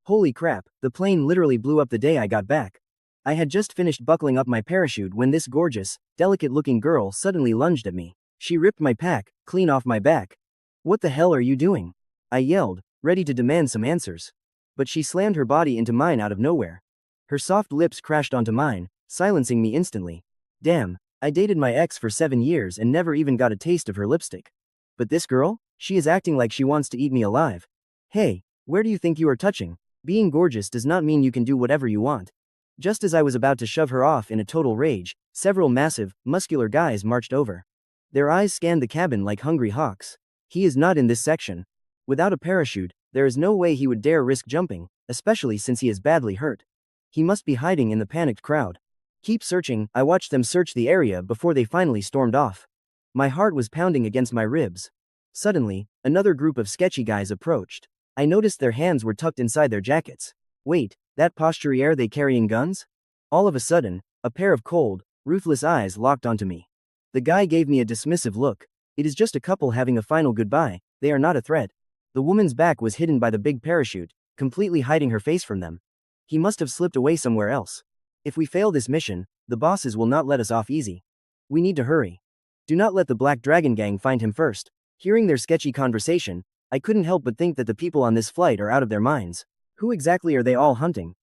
Holy crap, the plane literally blew up the day I got back. I had just finished buckling up my parachute when this gorgeous, delicate-looking girl suddenly lunged at me. She ripped my pack clean off my back. "What the hell are you doing?" I yelled, ready to demand some answers. But she slammed her body into mine out of nowhere. Her soft lips crashed onto mine, silencing me instantly. Damn, I dated my ex for 7 years and never even got a taste of her lipstick. But this girl? She is acting like she wants to eat me alive. Hey, where do you think you are touching? Being gorgeous does not mean you can do whatever you want. Just as I was about to shove her off in a total rage, several massive, muscular guys marched over. Their eyes scanned the cabin like hungry hawks. He is not in this section. Without a parachute, there is no way he would dare risk jumping, especially since he is badly hurt. He must be hiding in the panicked crowd. Keep searching. I watched them search the area before they finally stormed off. My heart was pounding against my ribs. Suddenly, another group of sketchy guys approached. I noticed their hands were tucked inside their jackets. Wait, that posterior, they carrying guns? All of a sudden, a pair of cold, ruthless eyes locked onto me. The guy gave me a dismissive look. It is just a couple having a final goodbye, they are not a threat. The woman's back was hidden by the big parachute, completely hiding her face from them. He must have slipped away somewhere else. If we fail this mission, the bosses will not let us off easy. We need to hurry. Do not let the Black Dragon Gang find him first. Hearing their sketchy conversation, I couldn't help but think that the people on this flight are out of their minds. Who exactly are they all hunting?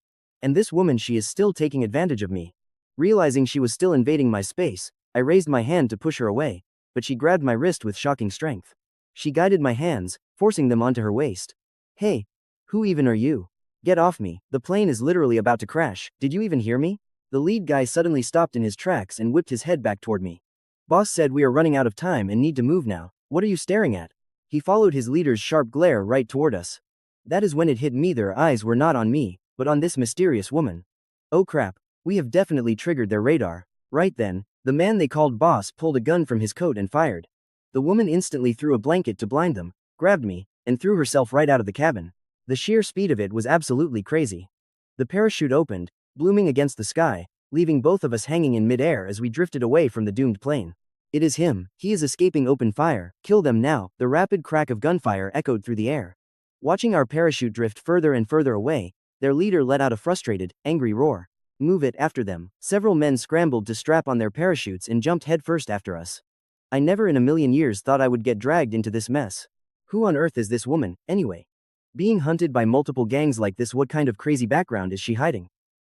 And this woman, she is still taking advantage of me. Realizing she was still invading my space, I raised my hand to push her away, but she grabbed my wrist with shocking strength. She guided my hands, forcing them onto her waist. Hey, who even are you? Get off me, the plane is literally about to crash, did you even hear me? The lead guy suddenly stopped in his tracks and whipped his head back toward me. Boss said we are running out of time and need to move now. What are you staring at? He followed his leader's sharp glare right toward us. That is when it hit me, their eyes were not on me, but on this mysterious woman. Oh crap, we have definitely triggered their radar. Right then, the man they called boss pulled a gun from his coat and fired. The woman instantly threw a blanket to blind them, grabbed me, and threw herself right out of the cabin. The sheer speed of it was absolutely crazy. The parachute opened, blooming against the sky, leaving both of us hanging in midair as we drifted away from the doomed plane. It is him, he is escaping open fire, kill them now. The rapid crack of gunfire echoed through the air. Watching our parachute drift further and further away, their leader let out a frustrated, angry roar. Move it after them. Several men scrambled to strap on their parachutes and jumped headfirst after us. I never in a million years thought I would get dragged into this mess. Who on earth is this woman, anyway? Being hunted by multiple gangs like this, what kind of crazy background is she hiding?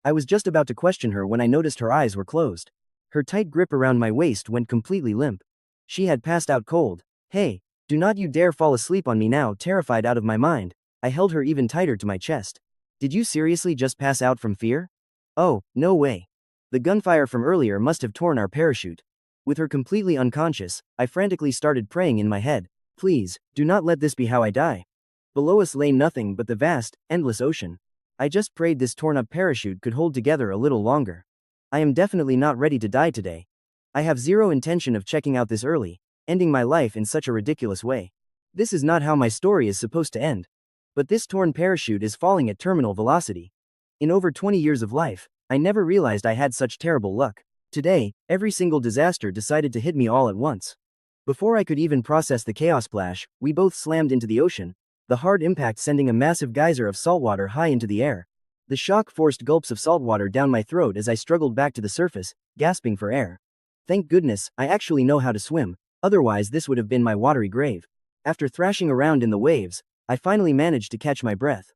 I was just about to question her when I noticed her eyes were closed. Her tight grip around my waist went completely limp. She had passed out cold. Hey, do not you dare fall asleep on me now. Terrified out of my mind, I held her even tighter to my chest. Did you seriously just pass out from fear? Oh, no way. The gunfire from earlier must have torn our parachute. With her completely unconscious, I frantically started praying in my head. Please, do not let this be how I die. Below us lay nothing but the vast, endless ocean. I just prayed this torn-up parachute could hold together a little longer. I am definitely not ready to die today. I have zero intention of checking out this early, ending my life in such a ridiculous way. This is not how my story is supposed to end. But this torn parachute is falling at terminal velocity. In over 20 years of life, I never realized I had such terrible luck. Today, every single disaster decided to hit me all at once. Before I could even process the chaos splash, we both slammed into the ocean, the hard impact sending a massive geyser of saltwater high into the air. The shock forced gulps of saltwater down my throat as I struggled back to the surface, gasping for air. Thank goodness, I actually know how to swim, otherwise this would have been my watery grave. After thrashing around in the waves, I finally managed to catch my breath.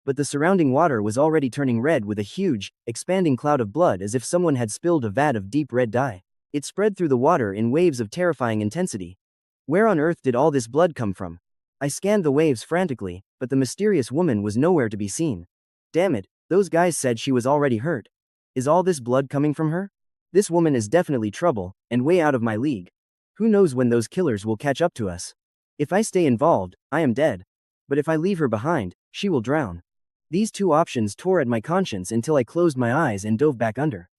But the surrounding water was already turning red with a huge, expanding cloud of blood as if someone had spilled a vat of deep red dye. It spread through the water in waves of terrifying intensity. Where on earth did all this blood come from? I scanned the waves frantically, but the mysterious woman was nowhere to be seen. Damn it, those guys said she was already hurt. Is all this blood coming from her? This woman is definitely trouble, and way out of my league. Who knows when those killers will catch up to us? If I stay involved, I am dead. But if I leave her behind, she will drown. These two options tore at my conscience until I closed my eyes and dove back under.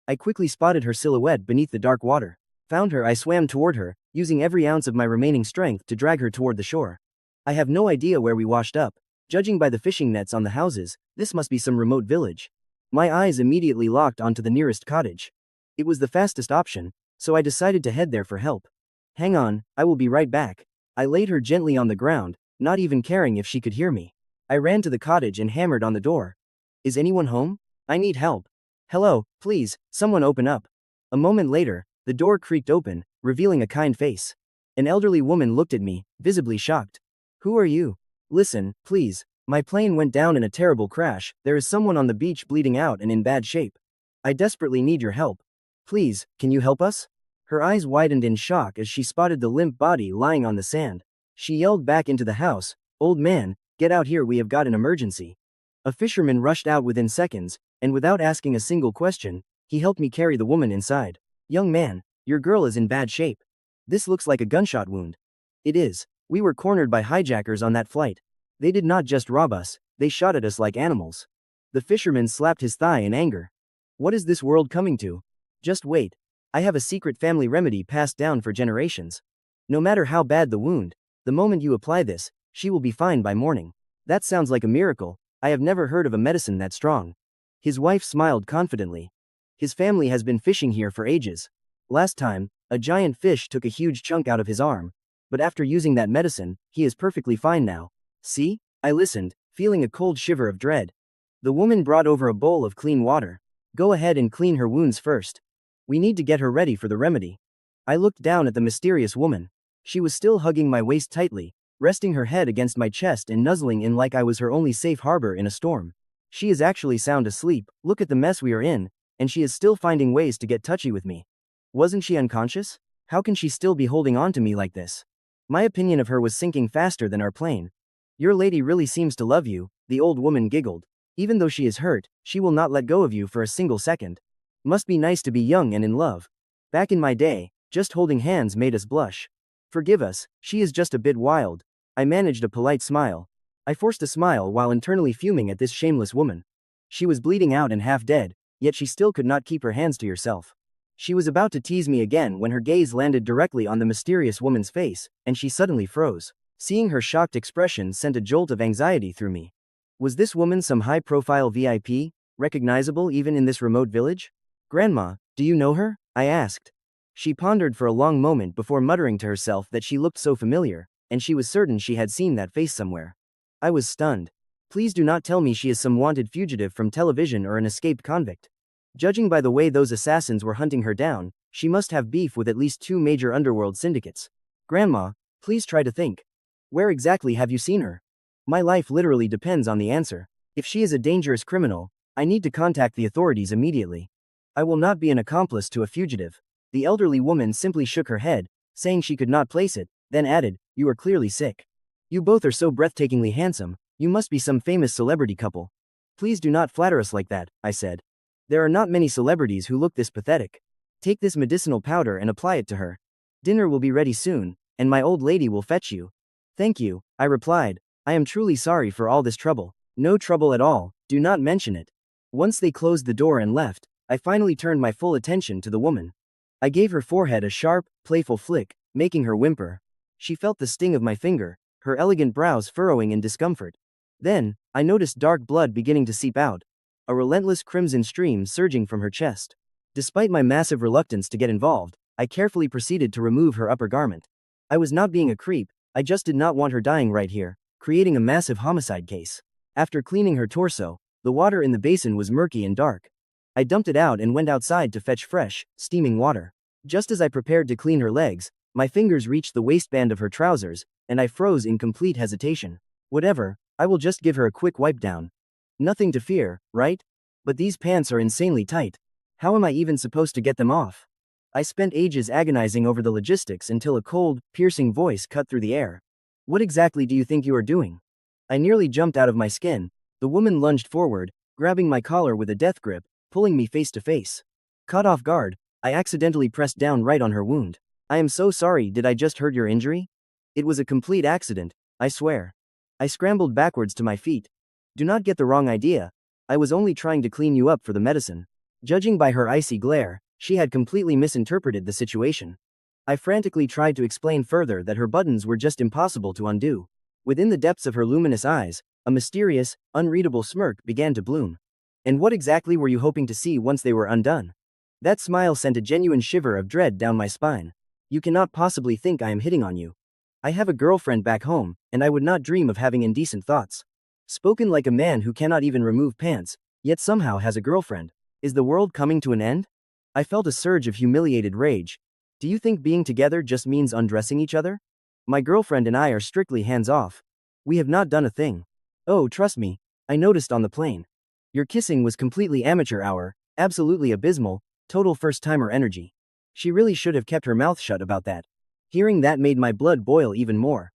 I quickly spotted her silhouette beneath the dark water. Found her, I swam toward her, using every ounce of my remaining strength to drag her toward the shore. I have no idea where we washed up. Judging by the fishing nets on the houses, this must be some remote village. My eyes immediately locked onto the nearest cottage. It was the fastest option, so I decided to head there for help. Hang on, I will be right back. I laid her gently on the ground, not even caring if she could hear me. I ran to the cottage and hammered on the door. Is anyone home? I need help. Hello, please, someone open up. A moment later, the door creaked open, revealing a kind face. An elderly woman looked at me, visibly shocked. Who are you? Listen, please. My plane went down in a terrible crash. There is someone on the beach bleeding out and in bad shape. I desperately need your help. Please, can you help us? Her eyes widened in shock as she spotted the limp body lying on the sand. She yelled back into the house, Old man, get out here, we have got an emergency. A fisherman rushed out within seconds, and without asking a single question, he helped me carry the woman inside. Young man, your girl is in bad shape. This looks like a gunshot wound. It is. We were cornered by hijackers on that flight. They did not just rob us, they shot at us like animals. The fisherman slapped his thigh in anger. What is this world coming to? Just wait. I have a secret family remedy passed down for generations. No matter how bad the wound, the moment you apply this, she will be fine by morning. That sounds like a miracle. I have never heard of a medicine that strong. His wife smiled confidently. His family has been fishing here for ages. Last time, a giant fish took a huge chunk out of his arm. But after using that medicine, he is perfectly fine now. See? I listened, feeling a cold shiver of dread. The woman brought over a bowl of clean water. Go ahead and clean her wounds first. We need to get her ready for the remedy. I looked down at the mysterious woman. She was still hugging my waist tightly, resting her head against my chest and nuzzling in like I was her only safe harbor in a storm. She is actually sound asleep, look at the mess we are in, and she is still finding ways to get touchy with me. Wasn't she unconscious? How can she still be holding on to me like this? My opinion of her was sinking faster than our plane. Your lady really seems to love you, the old woman giggled. Even though she is hurt, she will not let go of you for a single second. Must be nice to be young and in love. Back in my day, just holding hands made us blush. Forgive us, she is just a bit wild. I managed a polite smile. I forced a smile while internally fuming at this shameless woman. She was bleeding out and half dead, yet she still could not keep her hands to herself. She was about to tease me again when her gaze landed directly on the mysterious woman's face, and she suddenly froze. Seeing her shocked expression sent a jolt of anxiety through me. Was this woman some high-profile VIP, recognizable even in this remote village? Grandma, do you know her? I asked. She pondered for a long moment before muttering to herself that she looked so familiar, and she was certain she had seen that face somewhere. I was stunned. Please do not tell me she is some wanted fugitive from television or an escaped convict. Judging by the way those assassins were hunting her down, she must have beef with at least 2 major underworld syndicates. Grandma, please try to think. Where exactly have you seen her? My life literally depends on the answer. If she is a dangerous criminal, I need to contact the authorities immediately. I will not be an accomplice to a fugitive. The elderly woman simply shook her head, saying she could not place it, then added, You are clearly sick. You both are so breathtakingly handsome, you must be some famous celebrity couple. Please do not flatter us like that, I said. There are not many celebrities who look this pathetic. Take this medicinal powder and apply it to her. Dinner will be ready soon, and my old lady will fetch you. Thank you, I replied. I am truly sorry for all this trouble. No trouble at all, do not mention it. Once they closed the door and left, I finally turned my full attention to the woman. I gave her forehead a sharp, playful flick, making her whimper. She felt the sting of my finger, her elegant brows furrowing in discomfort. Then, I noticed dark blood beginning to seep out, a relentless crimson stream surging from her chest. Despite my massive reluctance to get involved, I carefully proceeded to remove her upper garment. I was not being a creep, I just did not want her dying right here, creating a massive homicide case. After cleaning her torso, the water in the basin was murky and dark. I dumped it out and went outside to fetch fresh, steaming water. Just as I prepared to clean her legs, my fingers reached the waistband of her trousers, and I froze in complete hesitation. Whatever, I will just give her a quick wipe down. Nothing to fear, right? But these pants are insanely tight. How am I even supposed to get them off? I spent ages agonizing over the logistics until a cold, piercing voice cut through the air. What exactly do you think you are doing? I nearly jumped out of my skin. The woman lunged forward, grabbing my collar with a death grip, pulling me face to face. Caught off guard, I accidentally pressed down right on her wound. I am so sorry, did I just hurt your injury? It was a complete accident, I swear. I scrambled backwards to my feet. Do not get the wrong idea. I was only trying to clean you up for the medicine. Judging by her icy glare, she had completely misinterpreted the situation. I frantically tried to explain further that her buttons were just impossible to undo. Within the depths of her luminous eyes, a mysterious, unreadable smirk began to bloom. And what exactly were you hoping to see once they were undone? That smile sent a genuine shiver of dread down my spine. You cannot possibly think I am hitting on you. I have a girlfriend back home, and I would not dream of having indecent thoughts. Spoken like a man who cannot even remove pants, yet somehow has a girlfriend. Is the world coming to an end? I felt a surge of humiliated rage. Do you think being together just means undressing each other? My girlfriend and I are strictly hands-off. We have not done a thing. Oh, trust me, I noticed on the plane. Your kissing was completely amateur hour, absolutely abysmal, total first-timer energy. She really should have kept her mouth shut about that. Hearing that made my blood boil even more.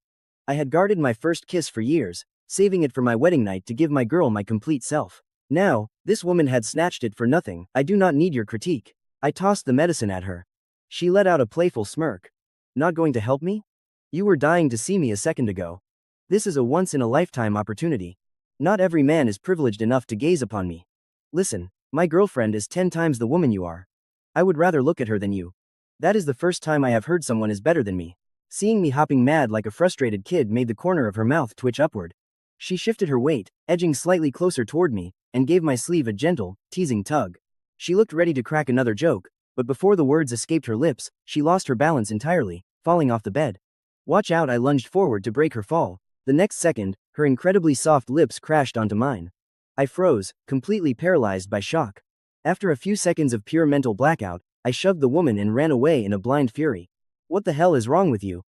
I had guarded my first kiss for years, saving it for my wedding night to give my girl my complete self. Now, this woman had snatched it for nothing. I do not need your critique. I tossed the medicine at her. She let out a playful smirk. Not going to help me? You were dying to see me a second ago. This is a once-in-a-lifetime opportunity. Not every man is privileged enough to gaze upon me. Listen, my girlfriend is 10 times the woman you are. I would rather look at her than you. That is the first time I have heard someone is better than me. Seeing me hopping mad like a frustrated kid made the corner of her mouth twitch upward. She shifted her weight, edging slightly closer toward me, and gave my sleeve a gentle, teasing tug. She looked ready to crack another joke, but before the words escaped her lips, she lost her balance entirely, falling off the bed. Watch out! I lunged forward to break her fall. The next second, her incredibly soft lips crashed onto mine. I froze, completely paralyzed by shock. After a few seconds of pure mental blackout, I shoved the woman and ran away in a blind fury. What the hell is wrong with you?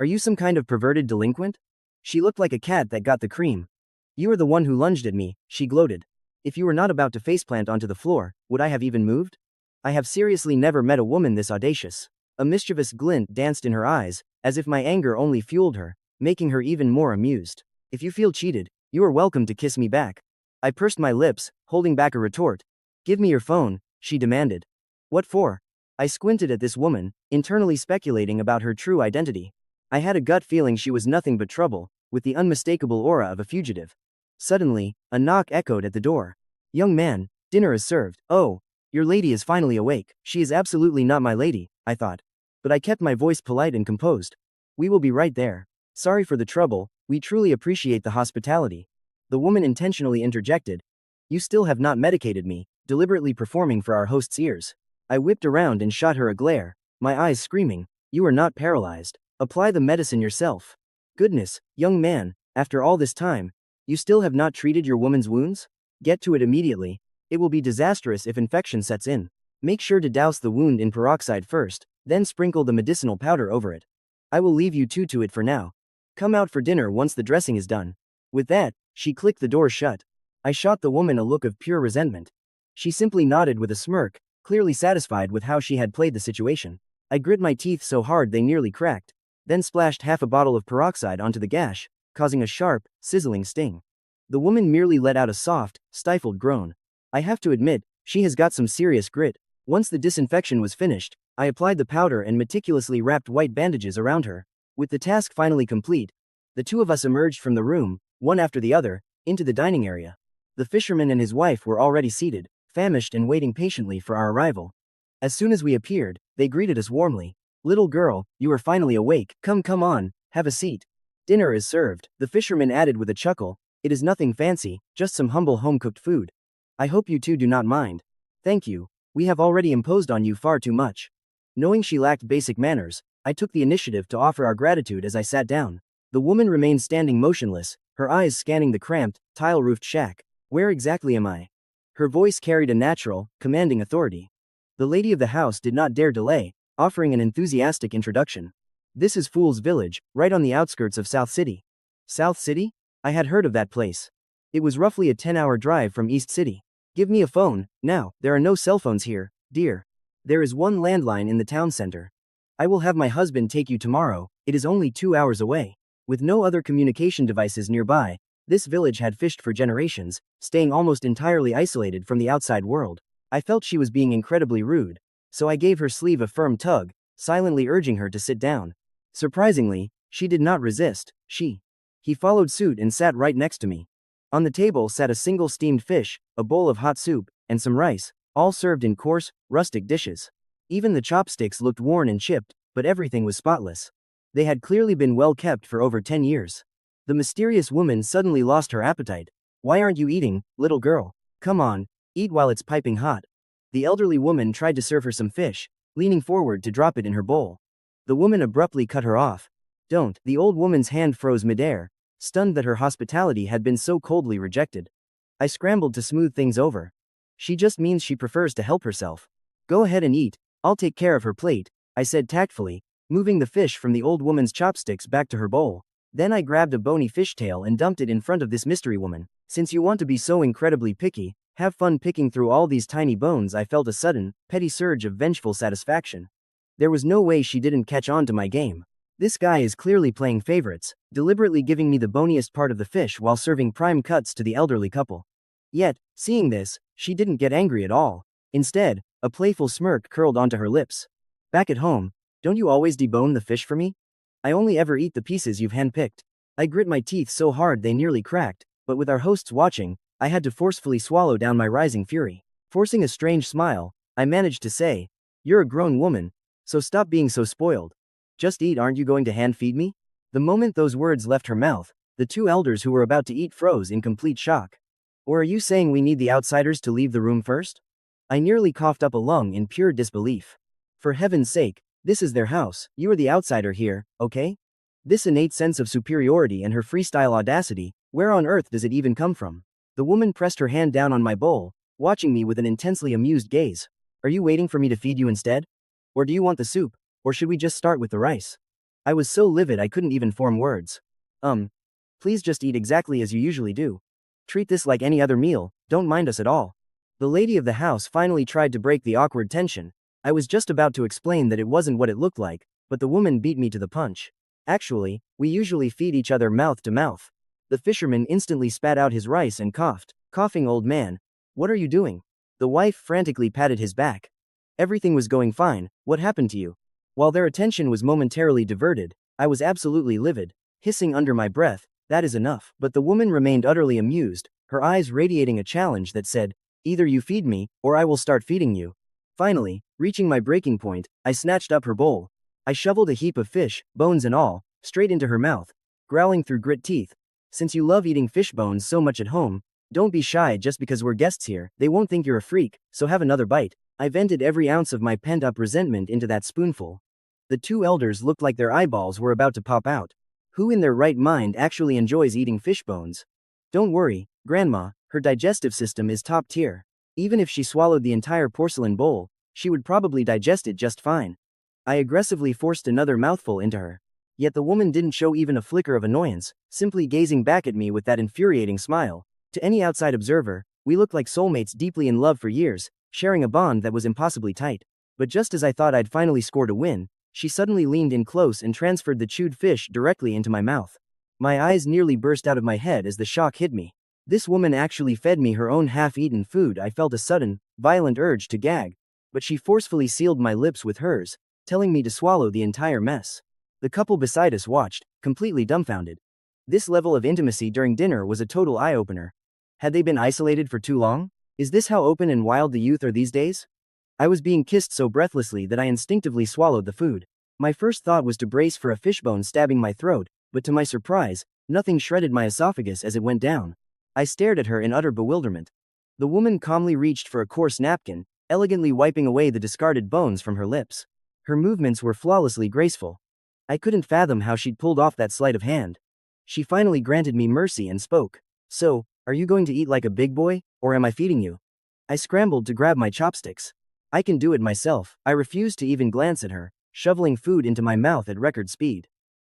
Are you some kind of perverted delinquent? She looked like a cat that got the cream. You are the one who lunged at me, she gloated. If you were not about to faceplant onto the floor, would I have even moved? I have seriously never met a woman this audacious. A mischievous glint danced in her eyes, as if my anger only fueled her, making her even more amused. If you feel cheated, you are welcome to kiss me back. I pursed my lips, holding back a retort. Give me your phone, she demanded. What for? I squinted at this woman, internally speculating about her true identity. I had a gut feeling she was nothing but trouble, with the unmistakable aura of a fugitive. Suddenly, a knock echoed at the door. Young man, dinner is served. Oh, your lady is finally awake. She is absolutely not my lady, I thought. But I kept my voice polite and composed. We will be right there. Sorry for the trouble, we truly appreciate the hospitality. The woman intentionally interjected. You still have not medicated me, deliberately performing for our host's ears. I whipped around and shot her a glare, my eyes screaming, you are not paralyzed. Apply the medicine yourself. Goodness, young man, after all this time, you still have not treated your woman's wounds? Get to it immediately. It will be disastrous if infection sets in. Make sure to douse the wound in peroxide first, then sprinkle the medicinal powder over it. I will leave you two to it for now. Come out for dinner once the dressing is done. With that, she clicked the door shut. I shot the woman a look of pure resentment. She simply nodded with a smirk, clearly satisfied with how she had played the situation. I grit my teeth so hard they nearly cracked, then splashed half a bottle of peroxide onto the gash, causing a sharp, sizzling sting. The woman merely let out a soft, stifled groan. I have to admit, she has got some serious grit. Once the disinfection was finished, I applied the powder and meticulously wrapped white bandages around her. With the task finally complete, the two of us emerged from the room, one after the other, into the dining area. The fisherman and his wife were already seated, famished and waiting patiently for our arrival. As soon as we appeared, they greeted us warmly. Little girl, you are finally awake. Come on, have a seat. Dinner is served, the fisherman added with a chuckle. It is nothing fancy, just some humble home-cooked food. I hope you two do not mind. Thank you, we have already imposed on you far too much. Knowing she lacked basic manners, I took the initiative to offer our gratitude as I sat down. The woman remained standing motionless, her eyes scanning the cramped, tile-roofed shack. Where exactly am I? Her voice carried a natural, commanding authority. The lady of the house did not dare delay, offering an enthusiastic introduction. This is Fool's Village, right on the outskirts of South City. South City? I had heard of that place. It was roughly a 10-hour drive from East City. Give me a phone, now. There are no cell phones here, dear. There is one landline in the town center. I will have my husband take you tomorrow, it is only 2 hours away. With no other communication devices nearby, this village had fished for generations, staying almost entirely isolated from the outside world. I felt she was being incredibly rude, so I gave her sleeve a firm tug, silently urging her to sit down. Surprisingly, she did not resist. He followed suit and sat right next to me. On the table sat a single steamed fish, a bowl of hot soup, and some rice, all served in coarse, rustic dishes. Even the chopsticks looked worn and chipped, but everything was spotless. They had clearly been well kept for over 10 years. The mysterious woman suddenly lost her appetite. Why aren't you eating, little girl? Come on, eat while it's piping hot. The elderly woman tried to serve her some fish, leaning forward to drop it in her bowl. The woman abruptly cut her off. Don't. The old woman's hand froze midair, stunned that her hospitality had been so coldly rejected. I scrambled to smooth things over. She just means she prefers to help herself. Go ahead and eat, I'll take care of her plate, I said tactfully, moving the fish from the old woman's chopsticks back to her bowl. Then I grabbed a bony fishtail and dumped it in front of this mystery woman. Since you want to be so incredibly picky, have fun picking through all these tiny bones. I felt a sudden, petty surge of vengeful satisfaction. There was no way she didn't catch on to my game. This guy is clearly playing favorites, deliberately giving me the boniest part of the fish while serving prime cuts to the elderly couple. Yet, seeing this, she didn't get angry at all. Instead, a playful smirk curled onto her lips. Back at home, don't you always debone the fish for me? I only ever eat the pieces you've handpicked. I grit my teeth so hard they nearly cracked, but with our hosts watching, I had to forcefully swallow down my rising fury. Forcing a strange smile, I managed to say, "You're a grown woman, so stop being so spoiled. Just eat. Aren't you going to hand feed me?" The moment those words left her mouth, the two elders who were about to eat froze in complete shock. Or are you saying we need the outsiders to leave the room first? I nearly coughed up a lung in pure disbelief. For heaven's sake, this is their house, you are the outsider here, okay? This innate sense of superiority and her freestyle audacity, where on earth does it even come from? The woman pressed her hand down on my bowl, watching me with an intensely amused gaze. Are you waiting for me to feed you instead? Or do you want the soup? Or should we just start with the rice? I was so livid I couldn't even form words. Please just eat exactly as you usually do. Treat this like any other meal, don't mind us at all. The lady of the house finally tried to break the awkward tension. I was just about to explain that it wasn't what it looked like, but the woman beat me to the punch. Actually, we usually feed each other mouth to mouth. The fisherman instantly spat out his rice and coughed. Coughing old man. What are you doing? The wife frantically patted his back. Everything was going fine, what happened to you? While their attention was momentarily diverted, I was absolutely livid, hissing under my breath, that is enough. But the woman remained utterly amused, her eyes radiating a challenge that said, either you feed me, or I will start feeding you. Finally, reaching my breaking point, I snatched up her bowl. I shoveled a heap of fish, bones and all, straight into her mouth, growling through grit teeth. Since you love eating fish bones so much at home, don't be shy. Just because we're guests here, they won't think you're a freak, so have another bite. I vented every ounce of my pent-up resentment into that spoonful. The two elders looked like their eyeballs were about to pop out. Who in their right mind actually enjoys eating fish bones? Don't worry, Grandma, her digestive system is top tier. Even if she swallowed the entire porcelain bowl, she would probably digest it just fine. I aggressively forced another mouthful into her. Yet the woman didn't show even a flicker of annoyance, simply gazing back at me with that infuriating smile. To any outside observer, we looked like soulmates deeply in love for years, sharing a bond that was impossibly tight. But just as I thought I'd finally scored a win, she suddenly leaned in close and transferred the chewed fish directly into my mouth. My eyes nearly burst out of my head as the shock hit me. This woman actually fed me her own half-eaten food. I felt a sudden, violent urge to gag. But she forcefully sealed my lips with hers, telling me to swallow the entire mess. The couple beside us watched, completely dumbfounded. This level of intimacy during dinner was a total eye-opener. Had they been isolated for too long? Is this how open and wild the youth are these days? I was being kissed so breathlessly that I instinctively swallowed the food. My first thought was to brace for a fishbone stabbing my throat, but to my surprise, nothing shredded my esophagus as it went down. I stared at her in utter bewilderment. The woman calmly reached for a coarse napkin, elegantly wiping away the discarded bones from her lips. Her movements were flawlessly graceful. I couldn't fathom how she'd pulled off that sleight of hand. She finally granted me mercy and spoke. So, are you going to eat like a big boy, or am I feeding you? I scrambled to grab my chopsticks. I can do it myself. I refused to even glance at her, shoveling food into my mouth at record speed.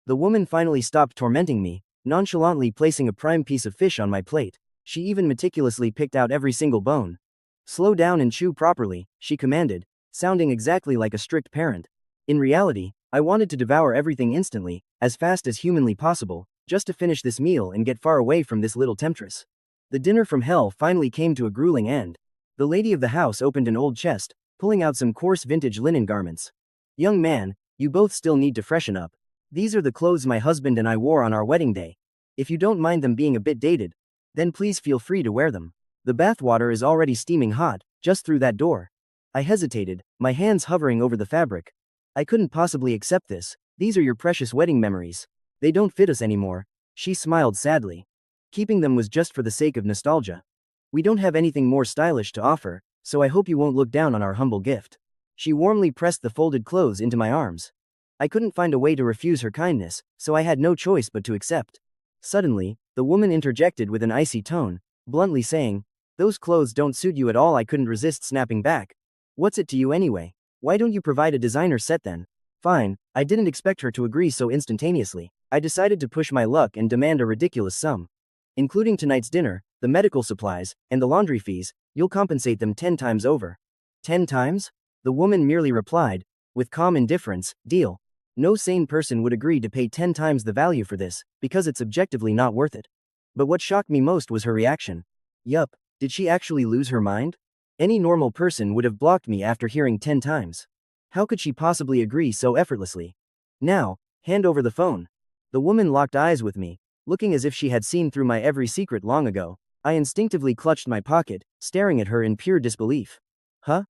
The woman finally stopped tormenting me, nonchalantly placing a prime piece of fish on my plate. She even meticulously picked out every single bone. Slow down and chew properly, she commanded, sounding exactly like a strict parent. In reality, I wanted to devour everything instantly, as fast as humanly possible, just to finish this meal and get far away from this little temptress. The dinner from hell finally came to a grueling end. The lady of the house opened an old chest, pulling out some coarse vintage linen garments. Young man, you both still need to freshen up. These are the clothes my husband and I wore on our wedding day. If you don't mind them being a bit dated, then please feel free to wear them. The bathwater is already steaming hot, just through that door. I hesitated, my hands hovering over the fabric. I couldn't possibly accept this. These are your precious wedding memories. They don't fit us anymore. She smiled sadly. Keeping them was just for the sake of nostalgia. We don't have anything more stylish to offer, so I hope you won't look down on our humble gift. She warmly pressed the folded clothes into my arms. I couldn't find a way to refuse her kindness, so I had no choice but to accept. Suddenly, the woman interjected with an icy tone, bluntly saying, "Those clothes don't suit you at all." I couldn't resist snapping back. "What's it to you anyway? Why don't you provide a designer set then?" Fine, I didn't expect her to agree so instantaneously. I decided to push my luck and demand a ridiculous sum. "Including tonight's dinner, the medical supplies, and the laundry fees, you'll compensate them 10 times over." 10 times? The woman merely replied, with calm indifference, "Deal." No sane person would agree to pay 10 times the value for this, because it's objectively not worth it. But what shocked me most was her reaction. Yup, did she actually lose her mind? Any normal person would have blocked me after hearing 10 times. How could she possibly agree so effortlessly? "Now, hand over the phone." The woman locked eyes with me, looking as if she had seen through my every secret long ago. I instinctively clutched my pocket, staring at her in pure disbelief. "Huh?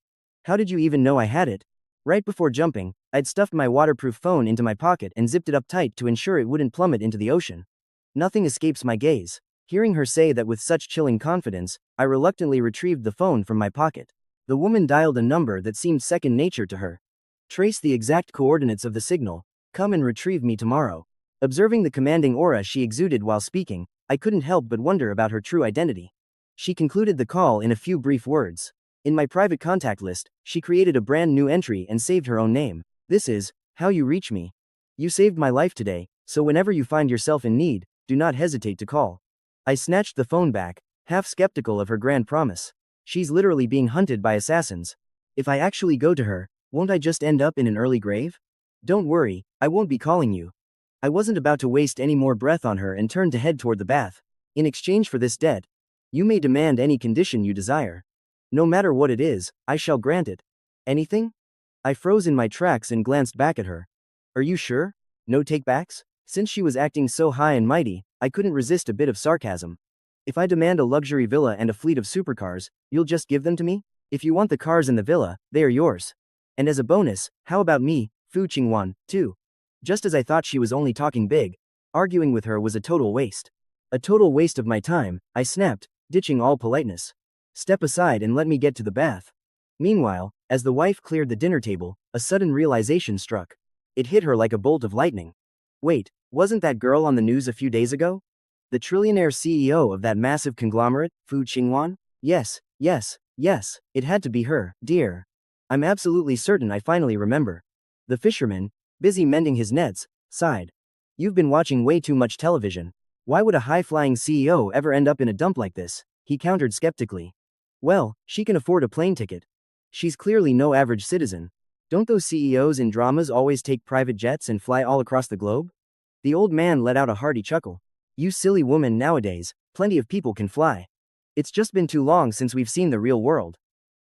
How did you even know I had it?" Right before jumping, I'd stuffed my waterproof phone into my pocket and zipped it up tight to ensure it wouldn't plummet into the ocean. Nothing escapes my gaze. Hearing her say that with such chilling confidence, I reluctantly retrieved the phone from my pocket. The woman dialed a number that seemed second nature to her. "Trace the exact coordinates of the signal. Come and retrieve me tomorrow." Observing the commanding aura she exuded while speaking, I couldn't help but wonder about her true identity. She concluded the call in a few brief words. In my private contact list, she created a brand new entry and saved her own name. "This is how you reach me. You saved my life today, so whenever you find yourself in need, do not hesitate to call." I snatched the phone back, half skeptical of her grand promise. She's literally being hunted by assassins. If I actually go to her, won't I just end up in an early grave? "Don't worry, I won't be calling you." I wasn't about to waste any more breath on her and turned to head toward the bath. "In exchange for this debt, you may demand any condition you desire. No matter what it is, I shall grant it." "Anything?" I froze in my tracks and glanced back at her. "Are you sure? No takebacks?" Since she was acting so high and mighty, I couldn't resist a bit of sarcasm. "If I demand a luxury villa and a fleet of supercars, you'll just give them to me? If you want the cars and the villa, they are yours. And as a bonus, how about me, Fu Qinghuan, too?" Just as I thought she was only talking big, arguing with her was a total waste. "A total waste of my time," I snapped, ditching all politeness. "Step aside and let me get to the bath." Meanwhile, as the wife cleared the dinner table, a sudden realization struck. It hit her like a bolt of lightning. Wait, wasn't that girl on the news a few days ago? The trillionaire CEO of that massive conglomerate, Fu Qinghuan? Yes, yes, yes, it had to be her, dear. I'm absolutely certain I finally remember. The fisherman, busy mending his nets, sighed. "You've been watching way too much television. Why would a high-flying CEO ever end up in a dump like this?" he countered skeptically. "Well, she can afford a plane ticket. She's clearly no average citizen. Don't those CEOs in dramas always take private jets and fly all across the globe?" The old man let out a hearty chuckle. "You silly woman, nowadays, plenty of people can fly. It's just been too long since we've seen the real world."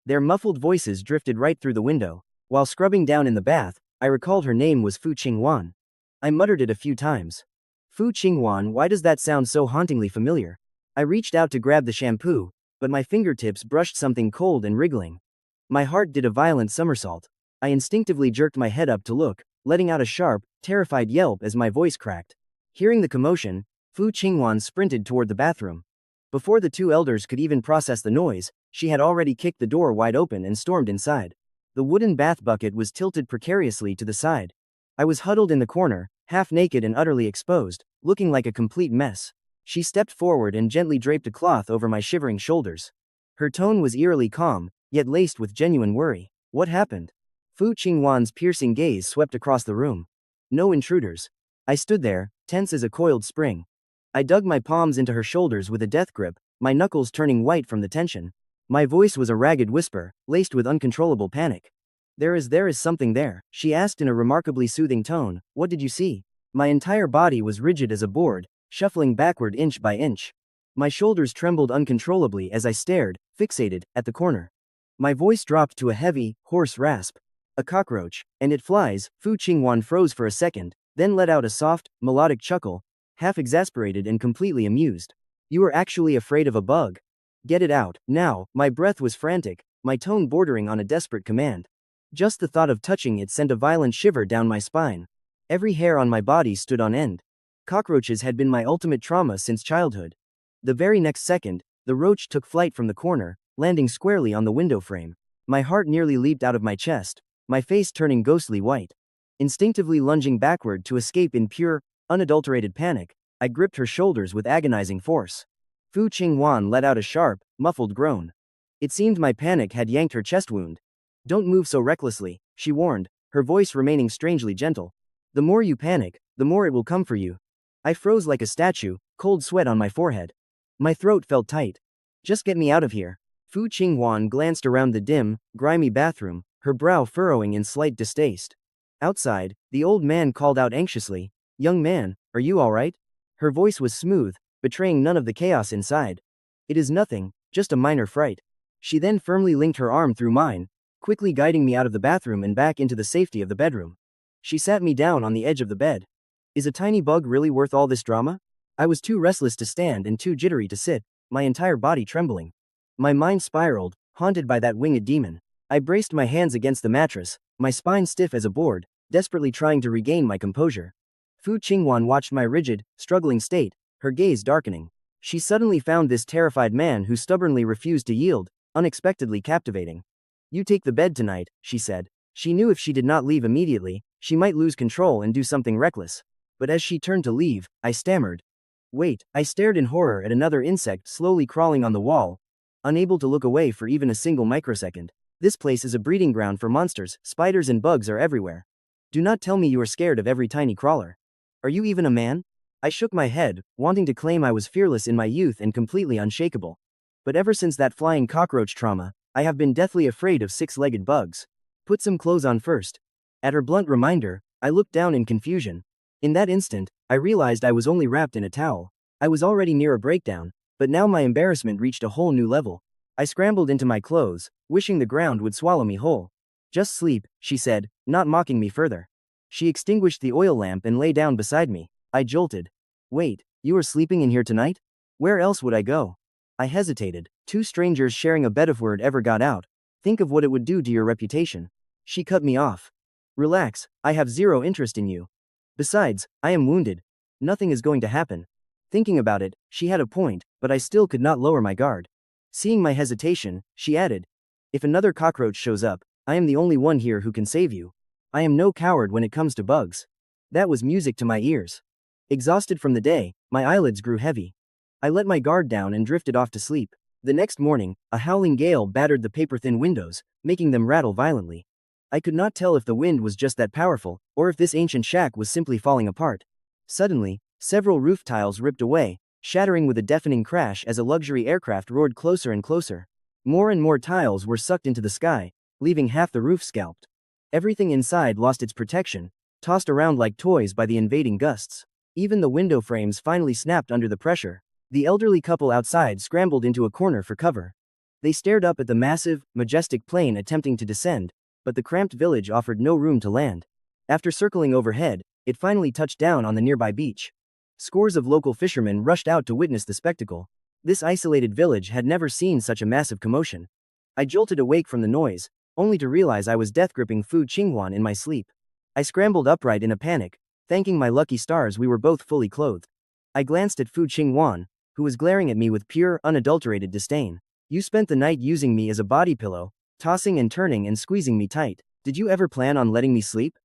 Their muffled voices drifted right through the window. While scrubbing down in the bath, I recalled her name was Fu Qinghuan. I muttered it a few times. Fu Qinghuan, why does that sound so hauntingly familiar? I reached out to grab the shampoo, but my fingertips brushed something cold and wriggling. My heart did a violent somersault. I instinctively jerked my head up to look, letting out a sharp, terrified yelp as my voice cracked. Hearing the commotion, Fu Qinghuan sprinted toward the bathroom. Before the two elders could even process the noise, she had already kicked the door wide open and stormed inside. The wooden bath bucket was tilted precariously to the side. I was huddled in the corner, half naked and utterly exposed, looking like a complete mess. She stepped forward and gently draped a cloth over my shivering shoulders. Her tone was eerily calm, yet laced with genuine worry. "What happened?" Fu Qinghuan's piercing gaze swept across the room. "No intruders." I stood there, tense as a coiled spring. I dug my palms into her shoulders with a death grip, my knuckles turning white from the tension. My voice was a ragged whisper, laced with uncontrollable panic. There is something there," she asked in a remarkably soothing tone. "What did you see?" My entire body was rigid as a board, shuffling backward inch by inch. My shoulders trembled uncontrollably as I stared, fixated, at the corner. My voice dropped to a heavy, hoarse rasp. "A cockroach, and it flies." Fu Qinghuan froze for a second, then let out a soft, melodic chuckle, half exasperated and completely amused. "You are actually afraid of a bug? Get it out, now." My breath was frantic, my tone bordering on a desperate command. Just the thought of touching it sent a violent shiver down my spine. Every hair on my body stood on end. Cockroaches had been my ultimate trauma since childhood. The very next second, the roach took flight from the corner, landing squarely on the window frame. My heart nearly leaped out of my chest, my face turning ghostly white. Instinctively lunging backward to escape in pure, unadulterated panic, I gripped her shoulders with agonizing force. Fu Qinghuan let out a sharp, muffled groan. It seemed my panic had yanked her chest wound. Don't move so recklessly, she warned, her voice remaining strangely gentle. The more you panic, the more it will come for you. I froze like a statue, cold sweat on my forehead. My throat felt tight. Just get me out of here. Fu Qinghuan glanced around the dim, grimy bathroom, her brow furrowing in slight distaste. Outside, the old man called out anxiously, "Young man, are you all right?" Her voice was smooth, betraying none of the chaos inside. "It is nothing, just a minor fright." She then firmly linked her arm through mine, quickly guiding me out of the bathroom and back into the safety of the bedroom. She sat me down on the edge of the bed. Is a tiny bug really worth all this drama? I was too restless to stand and too jittery to sit, my entire body trembling. My mind spiraled, haunted by that winged demon. I braced my hands against the mattress, my spine stiff as a board, desperately trying to regain my composure. Fu Qinghuan watched my rigid, struggling state, her gaze darkening. She suddenly found this terrified man who stubbornly refused to yield, unexpectedly captivating. "You take the bed tonight," she said. She knew if she did not leave immediately, she might lose control and do something reckless. But as she turned to leave, I stammered. "Wait." I stared in horror at another insect slowly crawling on the wall, unable to look away for even a single microsecond. This place is a breeding ground for monsters, spiders and bugs are everywhere. Do not tell me you are scared of every tiny crawler. Are you even a man? I shook my head, wanting to claim I was fearless in my youth and completely unshakable. But ever since that flying cockroach trauma, I have been deathly afraid of six-legged bugs. Put some clothes on first. At her blunt reminder, I looked down in confusion. In that instant, I realized I was only wrapped in a towel. I was already near a breakdown, but now my embarrassment reached a whole new level. I scrambled into my clothes, wishing the ground would swallow me whole. "Just sleep," she said, not mocking me further. She extinguished the oil lamp and lay down beside me. I jolted. "Wait, you are sleeping in here tonight? Where else would I go?" I hesitated. Two strangers sharing a bed if word ever got out. Think of what it would do to your reputation. She cut me off. "Relax, I have zero interest in you. Besides, I am wounded. Nothing is going to happen." Thinking about it, she had a point, but I still could not lower my guard. Seeing my hesitation, she added, "If another cockroach shows up, I am the only one here who can save you. I am no coward when it comes to bugs." That was music to my ears. Exhausted from the day, my eyelids grew heavy. I let my guard down and drifted off to sleep. The next morning, a howling gale battered the paper-thin windows, making them rattle violently. I could not tell if the wind was just that powerful, or if this ancient shack was simply falling apart. Suddenly, several roof tiles ripped away, shattering with a deafening crash as a luxury aircraft roared closer and closer. More and more tiles were sucked into the sky, leaving half the roof scalped. Everything inside lost its protection, tossed around like toys by the invading gusts. Even the window frames finally snapped under the pressure. The elderly couple outside scrambled into a corner for cover. They stared up at the massive, majestic plane attempting to descend, but the cramped village offered no room to land. After circling overhead, it finally touched down on the nearby beach. Scores of local fishermen rushed out to witness the spectacle. This isolated village had never seen such a massive commotion. I jolted awake from the noise, only to realize I was death-gripping Fu Qinghuan in my sleep. I scrambled upright in a panic, thanking my lucky stars we were both fully clothed. I glanced at Fu Qinghuan, who was glaring at me with pure, unadulterated disdain. "You spent the night using me as a body pillow, tossing and turning and squeezing me tight. Did you ever plan on letting me sleep?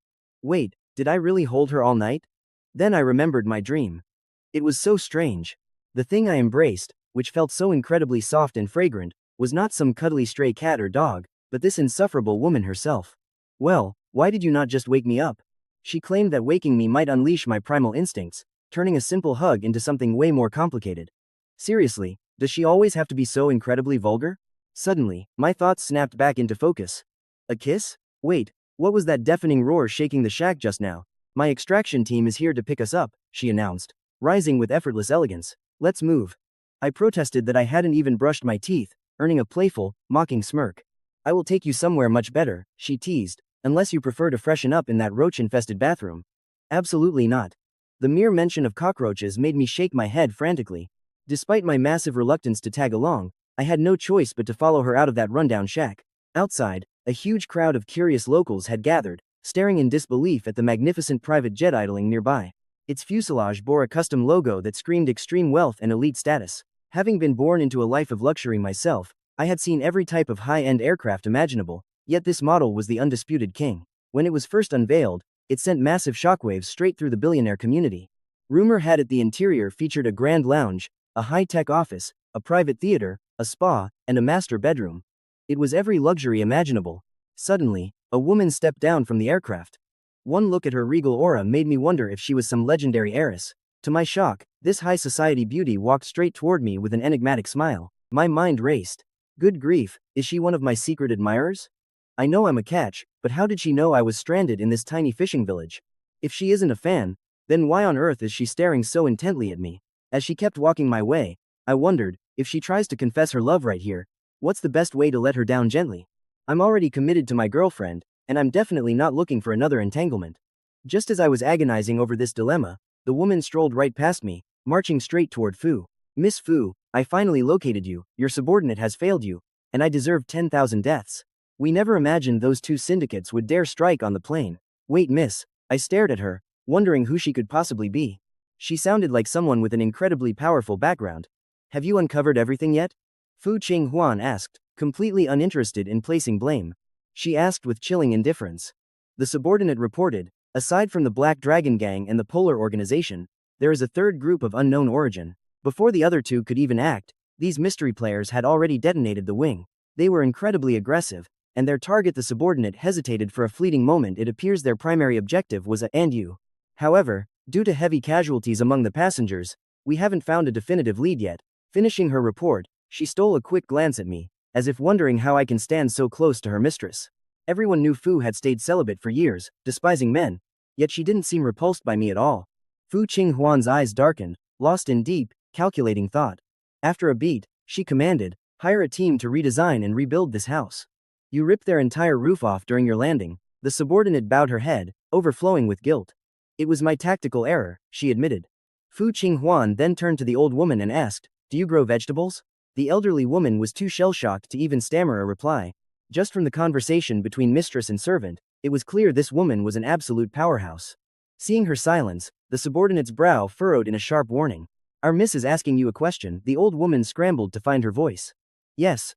Wait, did I really hold her all night?" Then I remembered my dream. It was so strange. The thing I embraced, which felt so incredibly soft and fragrant, was not some cuddly stray cat or dog, but this insufferable woman herself. "Well, why did you not just wake me up?" She claimed that waking me might unleash my primal instincts, turning a simple hug into something way more complicated. Seriously, does she always have to be so incredibly vulgar? Suddenly, my thoughts snapped back into focus. A kiss? Wait, what was that deafening roar shaking the shack just now? "My extraction team is here to pick us up," she announced, rising with effortless elegance. "Let's move." I protested that I hadn't even brushed my teeth, earning a playful, mocking smirk. "I will take you somewhere much better," she teased, "unless you prefer to freshen up in that roach-infested bathroom." Absolutely not. The mere mention of cockroaches made me shake my head frantically. Despite my massive reluctance to tag along, I had no choice but to follow her out of that rundown shack. Outside, a huge crowd of curious locals had gathered, staring in disbelief at the magnificent private jet idling nearby. Its fuselage bore a custom logo that screamed extreme wealth and elite status. Having been born into a life of luxury myself, I had seen every type of high-end aircraft imaginable, yet this model was the undisputed king. When it was first unveiled, it sent massive shockwaves straight through the billionaire community. Rumor had it the interior featured a grand lounge, a high-tech office, a private theater, a spa, and a master bedroom. It was every luxury imaginable. Suddenly, a woman stepped down from the aircraft. One look at her regal aura made me wonder if she was some legendary heiress. To my shock, this high society beauty walked straight toward me with an enigmatic smile. My mind raced. Good grief, is she one of my secret admirers? I know I'm a catch, but how did she know I was stranded in this tiny fishing village? If she isn't a fan, then why on earth is she staring so intently at me? As she kept walking my way, I wondered, if she tries to confess her love right here, what's the best way to let her down gently? I'm already committed to my girlfriend, and I'm definitely not looking for another entanglement. Just as I was agonizing over this dilemma, the woman strolled right past me, marching straight toward Fu. Miss Fu, I finally located you, your subordinate has failed you, and I deserve 10,000 deaths. We never imagined those two syndicates would dare strike on the plane. Wait, miss, I stared at her, wondering who she could possibly be. She sounded like someone with an incredibly powerful background. Have you uncovered everything yet? Fu Qinghuan asked, completely uninterested in placing blame. She asked with chilling indifference. The subordinate reported, aside from the Black Dragon Gang and the Polar Organization, there is a third group of unknown origin. Before the other two could even act, these mystery players had already detonated the wing. They were incredibly aggressive, and their target, the subordinate, hesitated for a fleeting moment. It appears their primary objective was and you. However, due to heavy casualties among the passengers, we haven't found a definitive lead yet. Finishing her report, she stole a quick glance at me, as if wondering how I can stand so close to her mistress. Everyone knew Fu had stayed celibate for years, despising men, yet she didn't seem repulsed by me at all. Fu Qinghuan's eyes darkened, lost in deep, calculating thought. After a beat, she commanded, hire a team to redesign and rebuild this house. You ripped their entire roof off during your landing. The subordinate bowed her head, overflowing with guilt. It was my tactical error, she admitted. Fu Qinghuan then turned to the old woman and asked, do you grow vegetables? The elderly woman was too shell-shocked to even stammer a reply. Just from the conversation between mistress and servant, it was clear this woman was an absolute powerhouse. Seeing her silence, the subordinate's brow furrowed in a sharp warning. Our miss is asking you a question. The old woman scrambled to find her voice. Yes,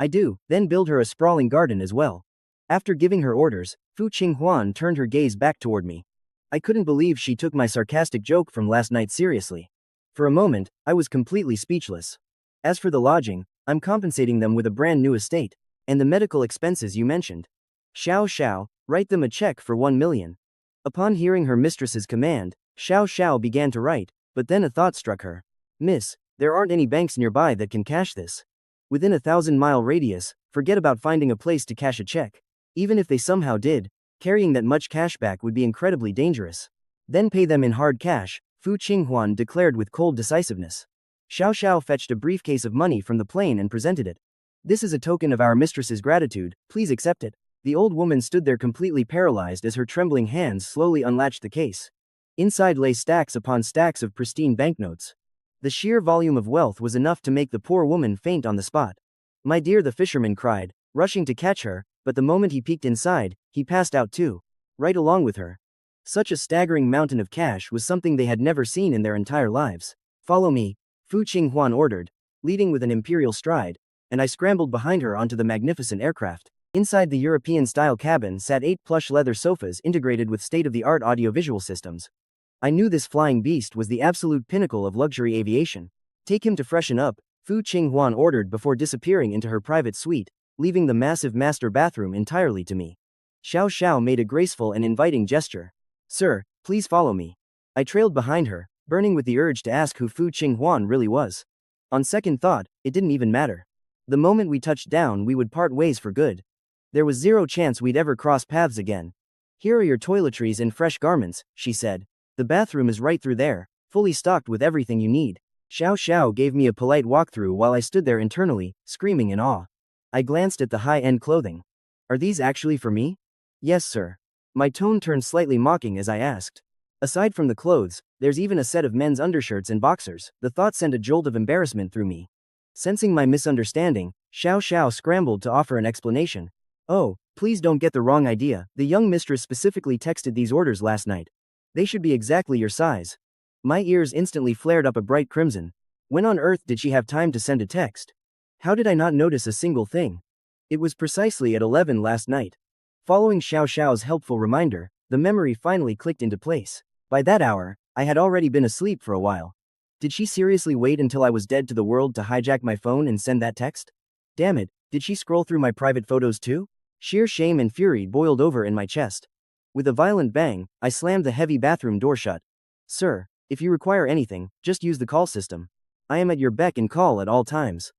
I do, then build her a sprawling garden as well. After giving her orders, Fu Qinghuan turned her gaze back toward me. I couldn't believe she took my sarcastic joke from last night seriously. For a moment, I was completely speechless. As for the lodging, I'm compensating them with a brand new estate, and the medical expenses you mentioned. Xiao, write them a check for 1 million. Upon hearing her mistress's command, Xiao began to write, but then a thought struck her. Miss, there aren't any banks nearby that can cash this. Within a 1,000-mile radius, forget about finding a place to cash a check. Even if they somehow did, carrying that much cash back would be incredibly dangerous. Then pay them in hard cash, Fu Qinghuan declared with cold decisiveness. Xiao fetched a briefcase of money from the plane and presented it. This is a token of our mistress's gratitude, please accept it. The old woman stood there completely paralyzed as her trembling hands slowly unlatched the case. Inside lay stacks upon stacks of pristine banknotes. The sheer volume of wealth was enough to make the poor woman faint on the spot. My dear, the fisherman cried, rushing to catch her, but the moment he peeked inside, he passed out too. Right along with her. Such a staggering mountain of cash was something they had never seen in their entire lives. Follow me, Fu Qinghuan ordered, leading with an imperial stride, and I scrambled behind her onto the magnificent aircraft. Inside the European-style cabin sat 8 plush leather sofas integrated with state-of-the-art audiovisual systems. I knew this flying beast was the absolute pinnacle of luxury aviation. Take him to freshen up, Fu Qinghuan ordered before disappearing into her private suite, leaving the massive master bathroom entirely to me. Xiao made a graceful and inviting gesture. Sir, please follow me. I trailed behind her, burning with the urge to ask who Fu Qinghuan really was. On second thought, it didn't even matter. The moment we touched down, we would part ways for good. There was zero chance we'd ever cross paths again. Here are your toiletries and fresh garments, she said. The bathroom is right through there, fully stocked with everything you need. Xiao gave me a polite walkthrough while I stood there internally, screaming in awe. I glanced at the high-end clothing. Are these actually for me? Yes, sir. My tone turned slightly mocking as I asked. Aside from the clothes, there's even a set of men's undershirts and boxers. The thought sent a jolt of embarrassment through me. Sensing my misunderstanding, Xiao scrambled to offer an explanation. Oh, please don't get the wrong idea. The young mistress specifically texted these orders last night. They should be exactly your size. My ears instantly flared up a bright crimson. When on earth did she have time to send a text? How did I not notice a single thing? It was precisely at 11 last night. Following Xiao's helpful reminder, the memory finally clicked into place. By that hour, I had already been asleep for a while. Did she seriously wait until I was dead to the world to hijack my phone and send that text? Damn it, did she scroll through my private photos too? Sheer shame and fury boiled over in my chest. With a violent bang, I slammed the heavy bathroom door shut. Sir, if you require anything, just use the call system. I am at your beck and call at all times.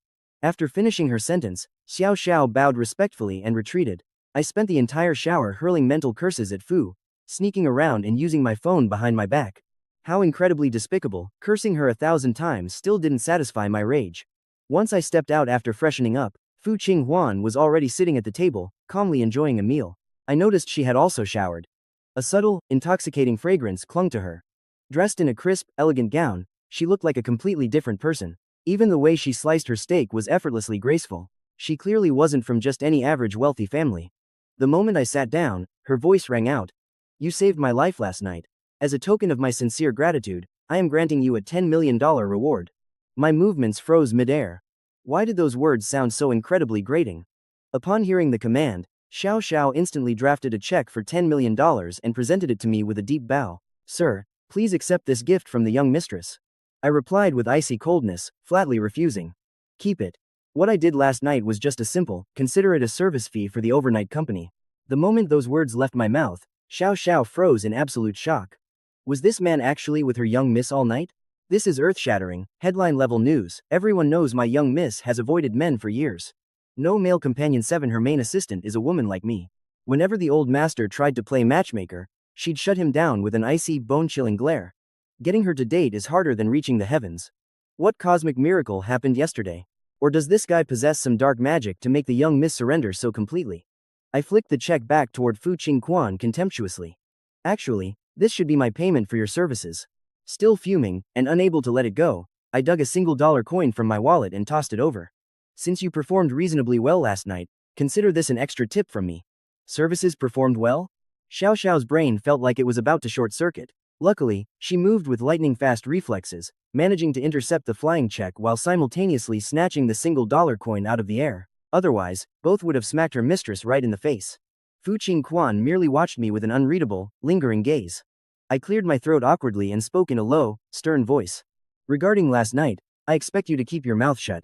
After finishing her sentence, Xiao Xiao bowed respectfully and retreated. I spent the entire shower hurling mental curses at Fu, sneaking around and using my phone behind my back. How incredibly despicable, cursing her 1,000 times still didn't satisfy my rage. Once I stepped out after freshening up, Fu Qinghuan was already sitting at the table, calmly enjoying a meal. I noticed she had also showered. A subtle, intoxicating fragrance clung to her. Dressed in a crisp, elegant gown, she looked like a completely different person. Even the way she sliced her steak was effortlessly graceful. She clearly wasn't from just any average wealthy family. The moment I sat down, her voice rang out. You saved my life last night. As a token of my sincere gratitude, I am granting you a $10 million reward. My movements froze midair. Why did those words sound so incredibly grating? Upon hearing the command, Xiao Xiao instantly drafted a check for $10 million and presented it to me with a deep bow. Sir, please accept this gift from the young mistress. I replied with icy coldness, flatly refusing. Keep it. What I did last night was just a simple, consider it a service fee for the overnight company. The moment those words left my mouth, Xiao Xiao froze in absolute shock. Was this man actually with her young miss all night? This is earth-shattering, headline-level news. Everyone knows my young miss has avoided men for years. No male companion 7 her main assistant is a woman like me. Whenever the old master tried to play matchmaker, she'd shut him down with an icy, bone-chilling glare. Getting her to date is harder than reaching the heavens. What cosmic miracle happened yesterday? Or does this guy possess some dark magic to make the young miss surrender so completely? I flicked the check back toward Fu Qinghuan contemptuously. Actually, this should be my payment for your services. Still fuming, and unable to let it go, I dug a $1 coin from my wallet and tossed it over. Since you performed reasonably well last night, consider this an extra tip from me. Services performed well? Xiao Xiao's brain felt like it was about to short-circuit. Luckily, she moved with lightning-fast reflexes, managing to intercept the flying check while simultaneously snatching the $1 coin out of the air. Otherwise, both would have smacked her mistress right in the face. Fu Qinghuan merely watched me with an unreadable, lingering gaze. I cleared my throat awkwardly and spoke in a low, stern voice. Regarding last night, I expect you to keep your mouth shut.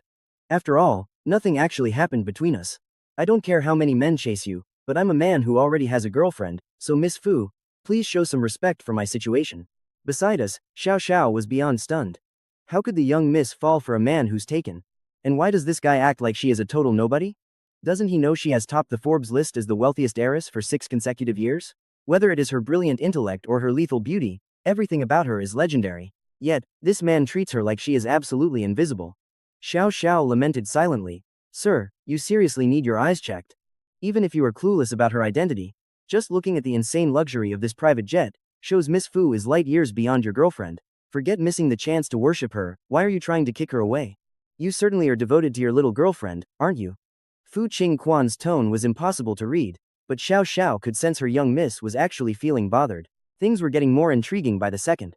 After all, nothing actually happened between us. I don't care how many men chase you, but I'm a man who already has a girlfriend, so Miss Fu, please show some respect for my situation. Beside us, Xiao Xiao was beyond stunned. How could the young miss fall for a man who's taken? And why does this guy act like she is a total nobody? Doesn't he know she has topped the Forbes list as the wealthiest heiress for 6 consecutive years? Whether it is her brilliant intellect or her lethal beauty, everything about her is legendary. Yet, this man treats her like she is absolutely invisible. Xiao Xiao lamented silently. Sir, you seriously need your eyes checked. Even if you are clueless about her identity, just looking at the insane luxury of this private jet shows Miss Fu is light years beyond your girlfriend. Forget missing the chance to worship her. Why are you trying to kick her away? You certainly are devoted to your little girlfriend, aren't you? Fu Qinghuan's tone was impossible to read, but Xiao Xiao could sense her young miss was actually feeling bothered. Things were getting more intriguing by the second.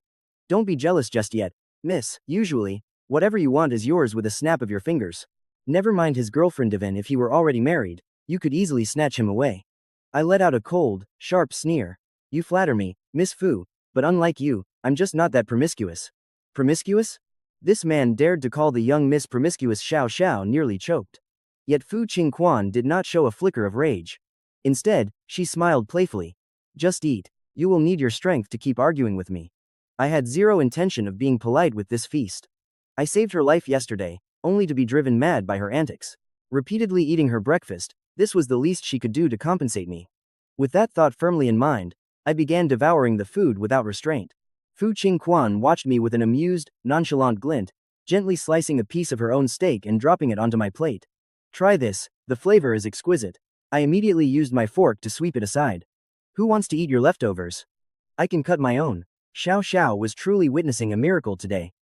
Don't be jealous just yet, miss. Usually, whatever you want is yours with a snap of your fingers. Never mind his girlfriend even if he were already married, you could easily snatch him away. I let out a cold, sharp sneer. You flatter me, Miss Fu, but unlike you, I'm just not that promiscuous. Promiscuous? This man dared to call the young miss promiscuous. Xiao Xiao nearly choked. Yet Fu Qinghuan did not show a flicker of rage. Instead, she smiled playfully. Just eat. You will need your strength to keep arguing with me. I had zero intention of being polite with this feast. I saved her life yesterday, only to be driven mad by her antics. Repeatedly eating her breakfast, this was the least she could do to compensate me. With that thought firmly in mind, I began devouring the food without restraint. Fu Qinghuan watched me with an amused, nonchalant glint, gently slicing a piece of her own steak and dropping it onto my plate. Try this, the flavor is exquisite. I immediately used my fork to sweep it aside. Who wants to eat your leftovers? I can cut my own. Xiao Xiao was truly witnessing a miracle today.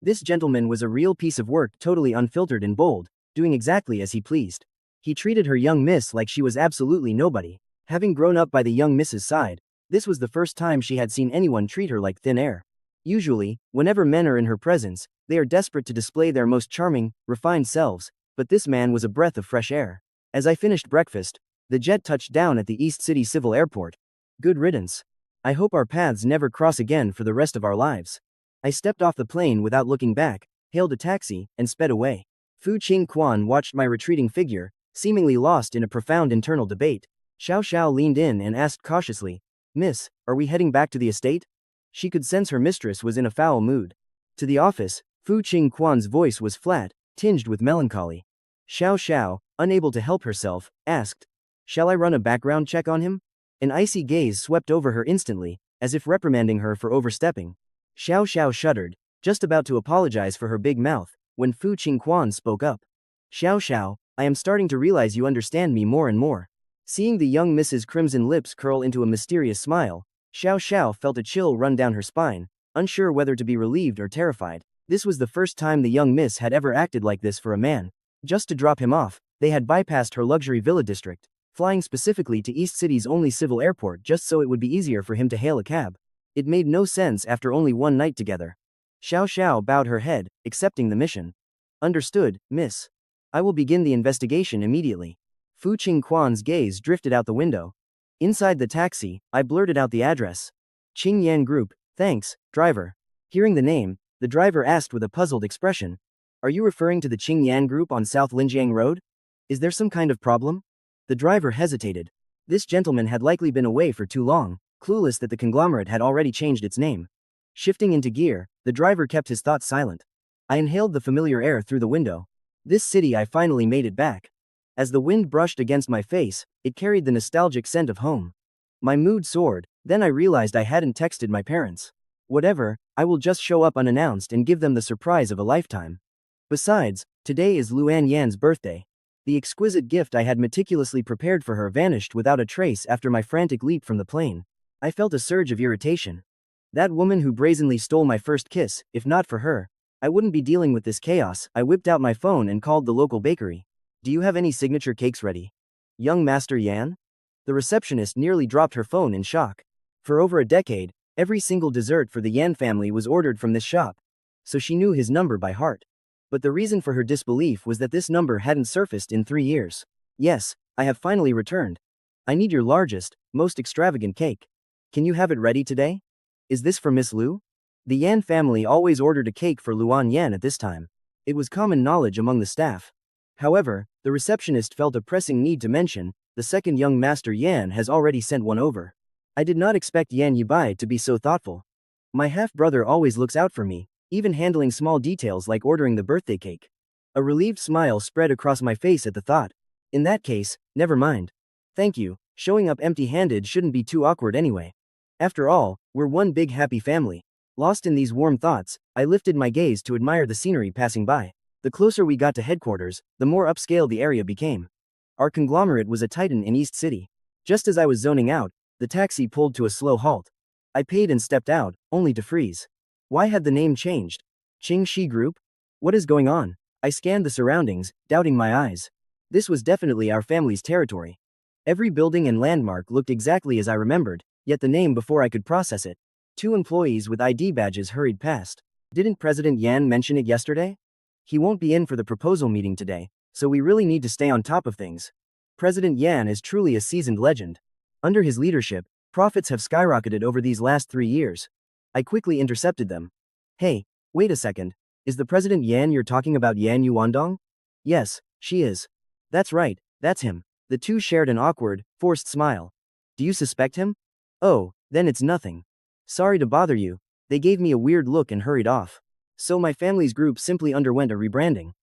This gentleman was a real piece of work, totally unfiltered and bold, doing exactly as he pleased. He treated her young miss like she was absolutely nobody. Having grown up by the young miss's side, this was the first time she had seen anyone treat her like thin air. Usually, whenever men are in her presence, they are desperate to display their most charming, refined selves, but this man was a breath of fresh air. As I finished breakfast, the jet touched down at the East City Civil Airport. Good riddance. I hope our paths never cross again for the rest of our lives. I stepped off the plane without looking back, hailed a taxi, and sped away. Fu Qinghuan watched my retreating figure, seemingly lost in a profound internal debate. Xiao Xiao leaned in and asked cautiously, "Miss, are we heading back to the estate?" She could sense her mistress was in a foul mood. To the office, Fu Qinghuan's voice was flat, tinged with melancholy. Xiao Xiao, unable to help herself, asked, "Shall I run a background check on him?" An icy gaze swept over her instantly, as if reprimanding her for overstepping. Xiao Xiao shuddered, just about to apologize for her big mouth, when Fu Qinghuan spoke up. "Xiao Xiao, I am starting to realize you understand me more and more." Seeing the young Mrs. Crimson lips curl into a mysterious smile, Xiao Xiao felt a chill run down her spine, unsure whether to be relieved or terrified. This was the first time the young miss had ever acted like this for a man. Just to drop him off, they had bypassed her luxury villa district, flying specifically to East City's only civil airport just so it would be easier for him to hail a cab. It made no sense after only one night together. Xiao Xiao bowed her head, accepting the mission. "Understood, miss. I will begin the investigation immediately." Fu Qinghuan's gaze drifted out the window. Inside the taxi, I blurted out the address. "Qingyan Group, thanks, driver." Hearing the name, the driver asked with a puzzled expression, "Are you referring to the Qingyan Group on South Linjiang Road? Is there some kind of problem?" The driver hesitated. This gentleman had likely been away for too long, clueless that the conglomerate had already changed its name. Shifting into gear, the driver kept his thoughts silent. I inhaled the familiar air through the window. This city, I finally made it back. As the wind brushed against my face, it carried the nostalgic scent of home. My mood soared, then I realized I hadn't texted my parents. Whatever, I will just show up unannounced and give them the surprise of a lifetime. Besides, today is Luan Yan's birthday. The exquisite gift I had meticulously prepared for her vanished without a trace after my frantic leap from the plane. I felt a surge of irritation. That woman who brazenly stole my first kiss, if not for her, I wouldn't be dealing with this chaos. I whipped out my phone and called the local bakery. "Do you have any signature cakes ready?" "Young Master Yan?" The receptionist nearly dropped her phone in shock. For over a decade, every single dessert for the Yan family was ordered from this shop, so she knew his number by heart. But the reason for her disbelief was that this number hadn't surfaced in 3 years. "Yes, I have finally returned. I need your largest, most extravagant cake. Can you have it ready today? Is this for Miss Lu?" The Yan family always ordered a cake for Luan Yan at this time. It was common knowledge among the staff. However, the receptionist felt a pressing need to mention, the second young Master Yan has already sent one over. I did not expect Yan Yibai to be so thoughtful. My half-brother always looks out for me, even handling small details like ordering the birthday cake. A relieved smile spread across my face at the thought. In that case, never mind. Thank you, showing up empty-handed shouldn't be too awkward anyway. After all, we're one big happy family. Lost in these warm thoughts, I lifted my gaze to admire the scenery passing by. The closer we got to headquarters, the more upscale the area became. Our conglomerate was a titan in East City. Just as I was zoning out, the taxi pulled to a slow halt. I paid and stepped out, only to freeze. Why had the name changed? Qingxi Group? What is going on? I scanned the surroundings, doubting my eyes. This was definitely our family's territory. Every building and landmark looked exactly as I remembered, yet the name before I could process it. 2 employees with ID badges hurried past. "Didn't President Yan mention it yesterday? He won't be in for the proposal meeting today, so we really need to stay on top of things. President Yan is truly a seasoned legend. Under his leadership, profits have skyrocketed over these last 3 years." I quickly intercepted them. "Hey, wait a second. Is the President Yan you're talking about Yan Yuandong?" "Yes, she is." "That's right, that's him." The two shared an awkward, forced smile. "Do you suspect him?" "Oh, then it's nothing. Sorry to bother you." They gave me a weird look and hurried off. So my family's group simply underwent a rebranding.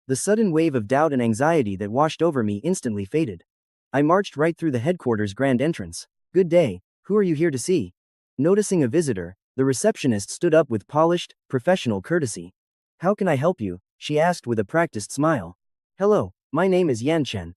The sudden wave of doubt and anxiety that washed over me instantly faded. I marched right through the headquarters' grand entrance. "Good day, who are you here to see?" Noticing a visitor, the receptionist stood up with polished, professional courtesy. "How can I help you?" she asked with a practiced smile. "Hello, my name is Yan Chen.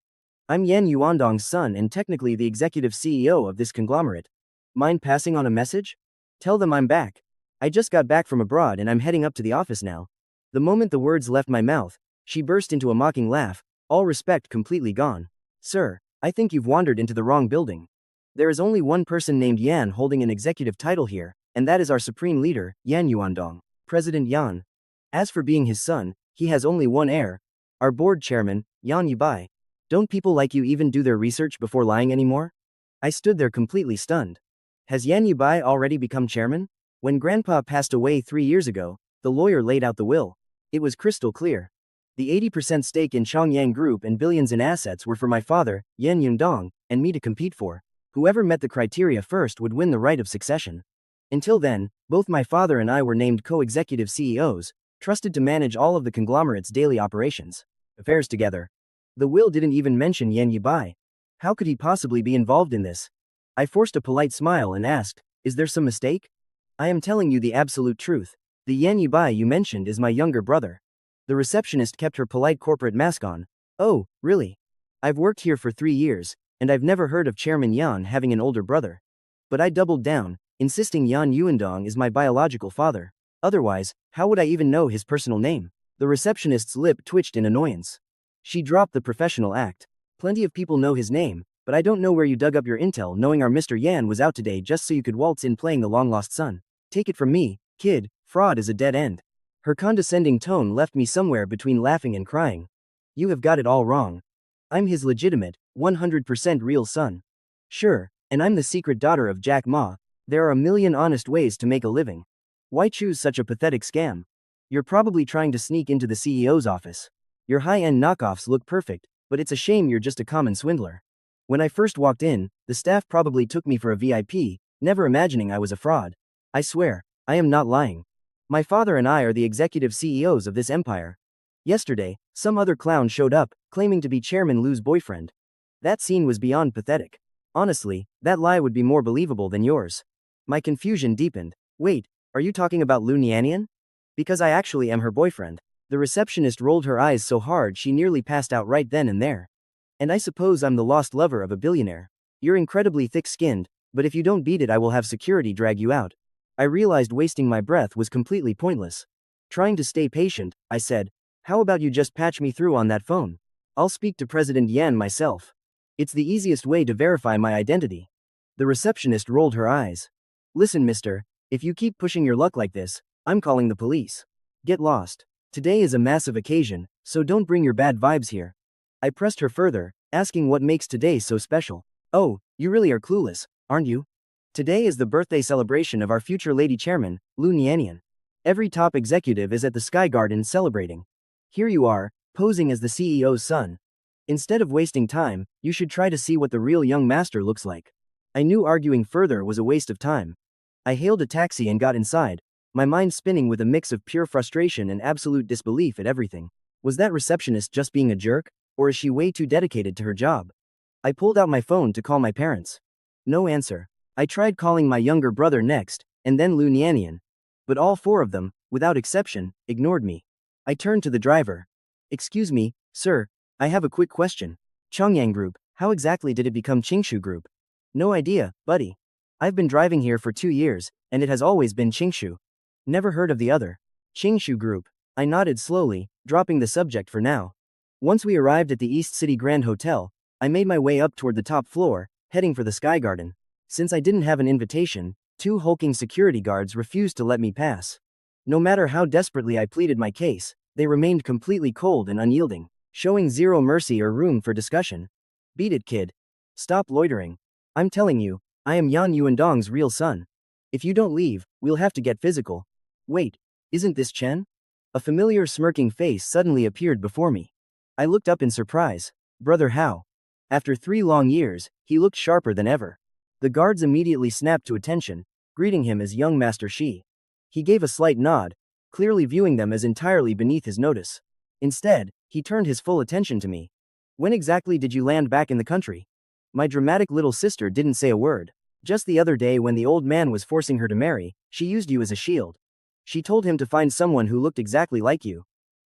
I'm Yan Yuandong's son and technically the executive CEO of this conglomerate. Mind passing on a message? Tell them I'm back. I just got back from abroad and I'm heading up to the office now." The moment the words left my mouth, she burst into a mocking laugh, all respect completely gone. "Sir, I think you've wandered into the wrong building. There is only one person named Yan holding an executive title here, and that is our supreme leader, Yan Yuandong, President Yan. As for being his son, he has only one heir, our board chairman, Yan Yibai. Don't people like you even do their research before lying anymore?" I stood there completely stunned. Has Yan Yibai already become chairman? When Grandpa passed away 3 years ago, the lawyer laid out the will. It was crystal clear. The 80% stake in Chongyang Group and billions in assets were for my father, Yan Yundong, and me to compete for. Whoever met the criteria first would win the right of succession. Until then, both my father and I were named co-executive CEOs, trusted to manage all of the conglomerate's daily affairs together. The will didn't even mention Yan Yibai. How could he possibly be involved in this? I forced a polite smile and asked, is there some mistake? I am telling you the absolute truth. The Yan Yibai you mentioned is my younger brother. The receptionist kept her polite corporate mask on. Oh, really? I've worked here for 3 years, and I've never heard of Chairman Yan having an older brother. But I doubled down, insisting Yan Yuandong is my biological father. Otherwise, how would I even know his personal name? The receptionist's lip twitched in annoyance. She dropped the professional act. Plenty of people know his name, but I don't know where you dug up your intel knowing our Mr. Yan was out today just so you could waltz in playing the long-lost son. Take it from me, kid, fraud is a dead end. Her condescending tone left me somewhere between laughing and crying. You have got it all wrong. I'm his legitimate, 100% real son. Sure, and I'm the secret daughter of Jack Ma. There are a million honest ways to make a living. Why choose such a pathetic scam? You're probably trying to sneak into the CEO's office. Your high-end knockoffs look perfect, but it's a shame you're just a common swindler. When I first walked in, the staff probably took me for a VIP, never imagining I was a fraud. I swear, I am not lying. My father and I are the executive CEOs of this empire. Yesterday, some other clown showed up, claiming to be Chairman Lu's boyfriend. That scene was beyond pathetic. Honestly, that lie would be more believable than yours. My confusion deepened. Wait, are you talking about Lu Nianian? Because I actually am her boyfriend. The receptionist rolled her eyes so hard she nearly passed out right then and there. And I suppose I'm the lost lover of a billionaire. You're incredibly thick-skinned, but if you don't beat it I will have security drag you out. I realized wasting my breath was completely pointless. Trying to stay patient, I said, how about you just patch me through on that phone? I'll speak to President Yan myself. It's the easiest way to verify my identity. The receptionist rolled her eyes. Listen, mister, if you keep pushing your luck like this, I'm calling the police. Get lost. Today is a massive occasion, so don't bring your bad vibes here. I pressed her further, asking what makes today so special. Oh, you really are clueless, aren't you? Today is the birthday celebration of our future lady chairman, Lu Nianian. Every top executive is at the Sky Garden celebrating. Here you are, posing as the CEO's son. Instead of wasting time, you should try to see what the real young master looks like. I knew arguing further was a waste of time. I hailed a taxi and got inside, my mind spinning with a mix of pure frustration and absolute disbelief at everything. Was that receptionist just being a jerk, or is she way too dedicated to her job? I pulled out my phone to call my parents. No answer. I tried calling my younger brother next, and then Lu Nianian. But all 4 of them, without exception, ignored me. I turned to the driver. Excuse me, sir, I have a quick question. Chongyang Group, how exactly did it become Qingshu Group? No idea, buddy. I've been driving here for 2 years, and it has always been Qingshu. Never heard of the other. Qingshu Group. I nodded slowly, dropping the subject for now. Once we arrived at the East City Grand Hotel, I made my way up toward the top floor, heading for the Sky Garden. Since I didn't have an invitation, 2 hulking security guards refused to let me pass. No matter how desperately I pleaded my case, they remained completely cold and unyielding, showing zero mercy or room for discussion. Beat it, kid. Stop loitering. I'm telling you, I am Yan Yuandong's real son. If you don't leave, we'll have to get physical. Wait, isn't this Chen? A familiar smirking face suddenly appeared before me. I looked up in surprise. Brother Hao. After 3 long years, he looked sharper than ever. The guards immediately snapped to attention, greeting him as young Master Shi. He gave a slight nod, clearly viewing them as entirely beneath his notice. Instead, he turned his full attention to me. When exactly did you land back in the country? My dramatic little sister didn't say a word. Just the other day when the old man was forcing her to marry, she used you as a shield. She told him to find someone who looked exactly like you.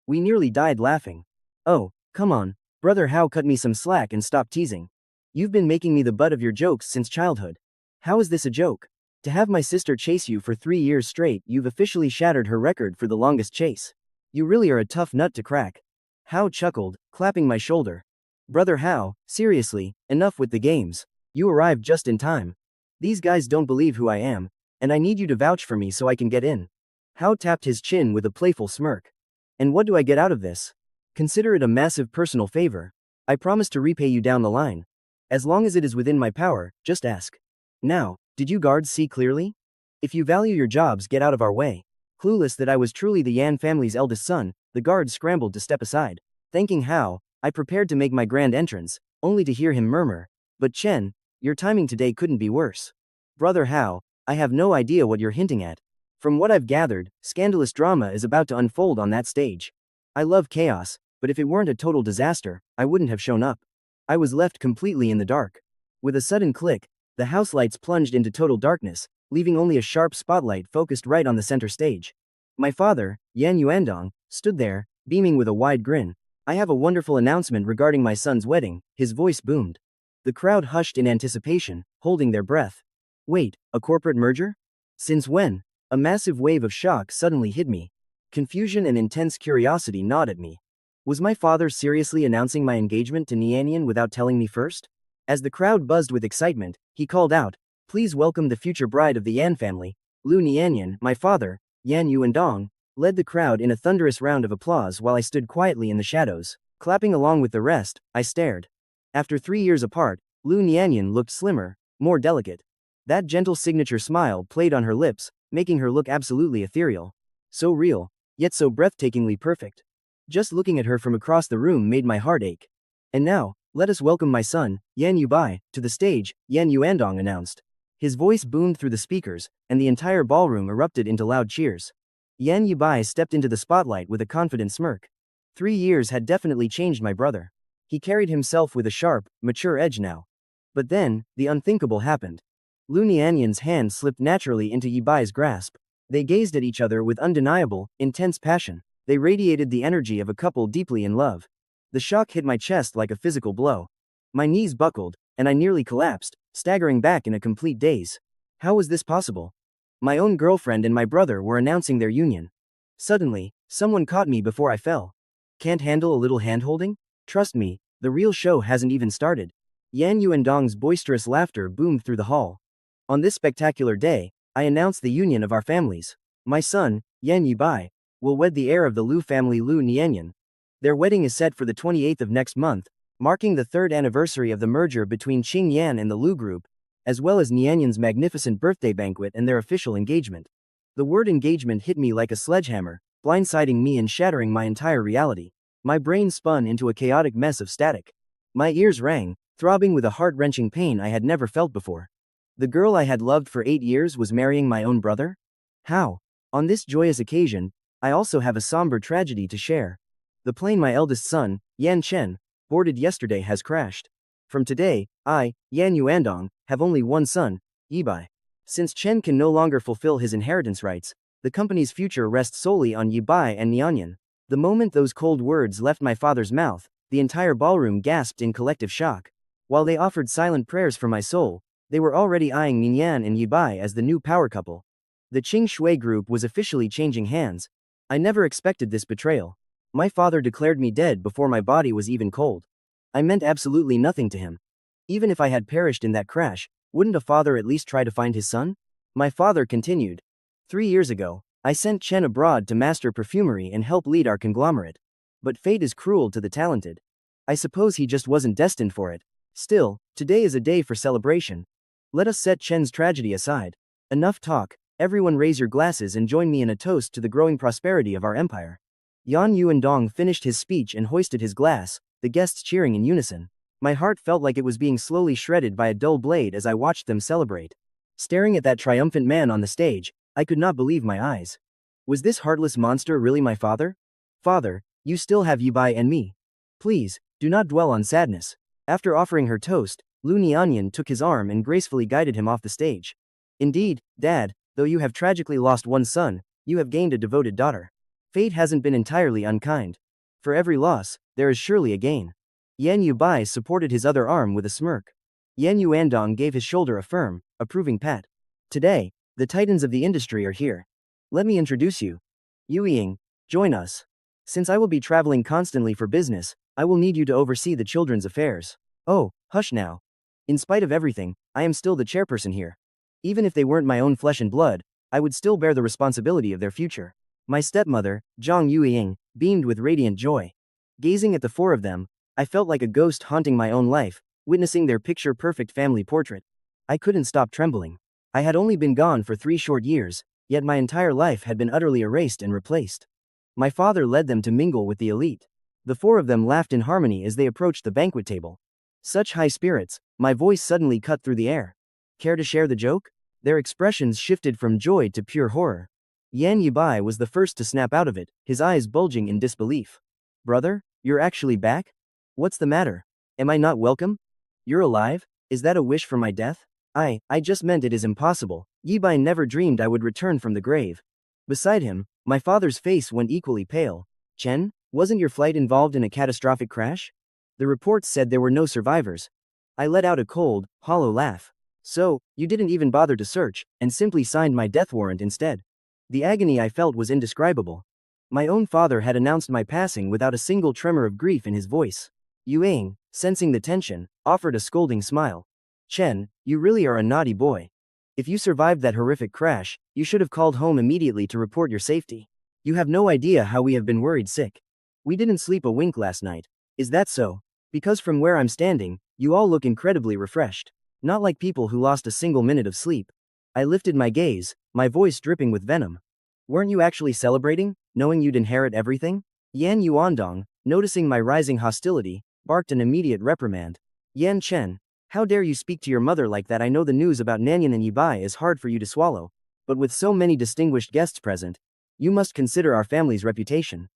We nearly died laughing. Oh, come on, Brother Hao cut me some slack and stopped teasing. You've been making me the butt of your jokes since childhood. How is this a joke? To have my sister chase you for 3 years straight, you've officially shattered her record for the longest chase. You really are a tough nut to crack. Hao chuckled, clapping my shoulder. Brother Hao, seriously, enough with the games. You arrived just in time. These guys don't believe who I am, and I need you to vouch for me so I can get in. Hao tapped his chin with a playful smirk. And what do I get out of this? Consider it a massive personal favor. I promise to repay you down the line. As long as it is within my power, just ask. Now, Did you guards see clearly? If you value your jobs, get out of our way. Clueless that I was truly the Yan family's eldest son, the guards scrambled to step aside. Thanking Hao, I prepared to make my grand entrance, only to hear him murmur, "But Chen, your timing today couldn't be worse." Brother Hao, I have no idea what you're hinting at. From what I've gathered, scandalous drama is about to unfold on that stage. I love chaos, but if it weren't a total disaster, I wouldn't have shown up. I was left completely in the dark. With a sudden click, the house lights plunged into total darkness, leaving only a sharp spotlight focused right on the center stage. My father, Yan Yuandong, stood there, beaming with a wide grin. "I have a wonderful announcement regarding my son's wedding," his voice boomed. The crowd hushed in anticipation, holding their breath. Wait, a corporate merger? Since when? A massive wave of shock suddenly hit me. Confusion and intense curiosity gnawed at me. Was my father seriously announcing my engagement to Nianian without telling me first? As the crowd buzzed with excitement, he called out, "Please welcome the future bride of the Yan family, Lu Nianian." My father, Yan Yuandong, led the crowd in a thunderous round of applause while I stood quietly in the shadows. Clapping along with the rest, I stared. After 3 years apart, Lu Nianian looked slimmer, more delicate. That gentle signature smile played on her lips, making her look absolutely ethereal. So real, yet so breathtakingly perfect. Just looking at her from across the room made my heart ache. "And now, let us welcome my son, Yan Yubai, to the stage," Yan Yuandong announced. His voice boomed through the speakers, and the entire ballroom erupted into loud cheers. Yan Yubai stepped into the spotlight with a confident smirk. 3 years had definitely changed my brother. He carried himself with a sharp, mature edge now. But then, the unthinkable happened. Lu Nianyan's hand slipped naturally into Yibai's grasp. They gazed at each other with undeniable, intense passion. They radiated the energy of a couple deeply in love. The shock hit my chest like a physical blow. My knees buckled, and I nearly collapsed, staggering back in a complete daze. How was this possible? My own girlfriend and my brother were announcing their union. Suddenly, someone caught me before I fell. Can't handle a little handholding? Trust me, the real show hasn't even started. Yan Yuandong's boisterous laughter boomed through the hall. On this spectacular day, I announced the union of our families. My son, Yan Yubai, will wed the heir of the Lu family, Lu Nianyan. Their wedding is set for the 28th of next month, marking the 3rd anniversary of the merger between Qingyan and the Lu Group, as well as Nianyan's magnificent birthday banquet and their official engagement. The word engagement hit me like a sledgehammer, blindsiding me and shattering my entire reality. My brain spun into a chaotic mess of static. My ears rang, throbbing with a heart-wrenching pain I had never felt before. The girl I had loved for 8 years was marrying my own brother? How? On this joyous occasion, I also have a somber tragedy to share. The plane my eldest son, Yan Chen, boarded yesterday has crashed. From today, I, Yan Yuandong, have only one son, Yibai. Since Chen can no longer fulfill his inheritance rights, the company's future rests solely on Yibai and Nianyan. The moment those cold words left my father's mouth, the entire ballroom gasped in collective shock. While they offered silent prayers for my soul, they were already eyeing Nianyan and Yibai as the new power couple. The Qing Shui group was officially changing hands. I never expected this betrayal. My father declared me dead before my body was even cold. I meant absolutely nothing to him. Even if I had perished in that crash, wouldn't a father at least try to find his son? My father continued. 3 years ago, I sent Chen abroad to master perfumery and help lead our conglomerate. But fate is cruel to the talented. I suppose he just wasn't destined for it. Still, today is a day for celebration. Let us set Chen's tragedy aside. Enough talk, everyone raise your glasses and join me in a toast to the growing prosperity of our empire. Yan Yuandong finished his speech and hoisted his glass, the guests cheering in unison. My heart felt like it was being slowly shredded by a dull blade as I watched them celebrate. Staring at that triumphant man on the stage, I could not believe my eyes. Was this heartless monster really my father? Father, you still have Yibai and me. Please, do not dwell on sadness. After offering her toast, Lu Nianyan took his arm and gracefully guided him off the stage. Indeed, Dad, though you have tragically lost one son, you have gained a devoted daughter. Fate hasn't been entirely unkind. For every loss, there is surely a gain. Yan Yubai supported his other arm with a smirk. Yan Yuandong gave his shoulder a firm, approving pat. Today, the titans of the industry are here. Let me introduce you. Yu Ying, join us. Since I will be traveling constantly for business, I will need you to oversee the children's affairs. Oh, hush now. In spite of everything, I am still the chairperson here. Even if they weren't my own flesh and blood, I would still bear the responsibility of their future. My stepmother, Zhang Yuying, beamed with radiant joy. Gazing at the 4 of them, I felt like a ghost haunting my own life, witnessing their picture-perfect family portrait. I couldn't stop trembling. I had only been gone for 3 short years, yet my entire life had been utterly erased and replaced. My father led them to mingle with the elite. The four of them laughed in harmony as they approached the banquet table. Such high spirits, my voice suddenly cut through the air. Care to share the joke? Their expressions shifted from joy to pure horror. Yan Yibai was the first to snap out of it, his eyes bulging in disbelief. Brother, you're actually back? What's the matter? Am I not welcome? You're alive? Is that a wish for my death? I just meant it is impossible. Yibai never dreamed I would return from the grave. Beside him, my father's face went equally pale. Chen, wasn't your flight involved in a catastrophic crash? The reports said there were no survivors. I let out a cold, hollow laugh. So, you didn't even bother to search, and simply signed my death warrant instead. The agony I felt was indescribable. My own father had announced my passing without a single tremor of grief in his voice. Yuang, sensing the tension, offered a scolding smile. Chen, you really are a naughty boy. If you survived that horrific crash, you should have called home immediately to report your safety. You have no idea how we have been worried sick. We didn't sleep a wink last night. Is that so? Because from where I'm standing, you all look incredibly refreshed. Not like people who lost a single minute of sleep. I lifted my gaze, my voice dripping with venom. Weren't you actually celebrating, knowing you'd inherit everything? Yan Yuandong, noticing my rising hostility, barked an immediate reprimand. Yan Chen, how dare you speak to your mother like that? I know the news about Nanyan and Yibai is hard for you to swallow, but with so many distinguished guests present, you must consider our family's reputation.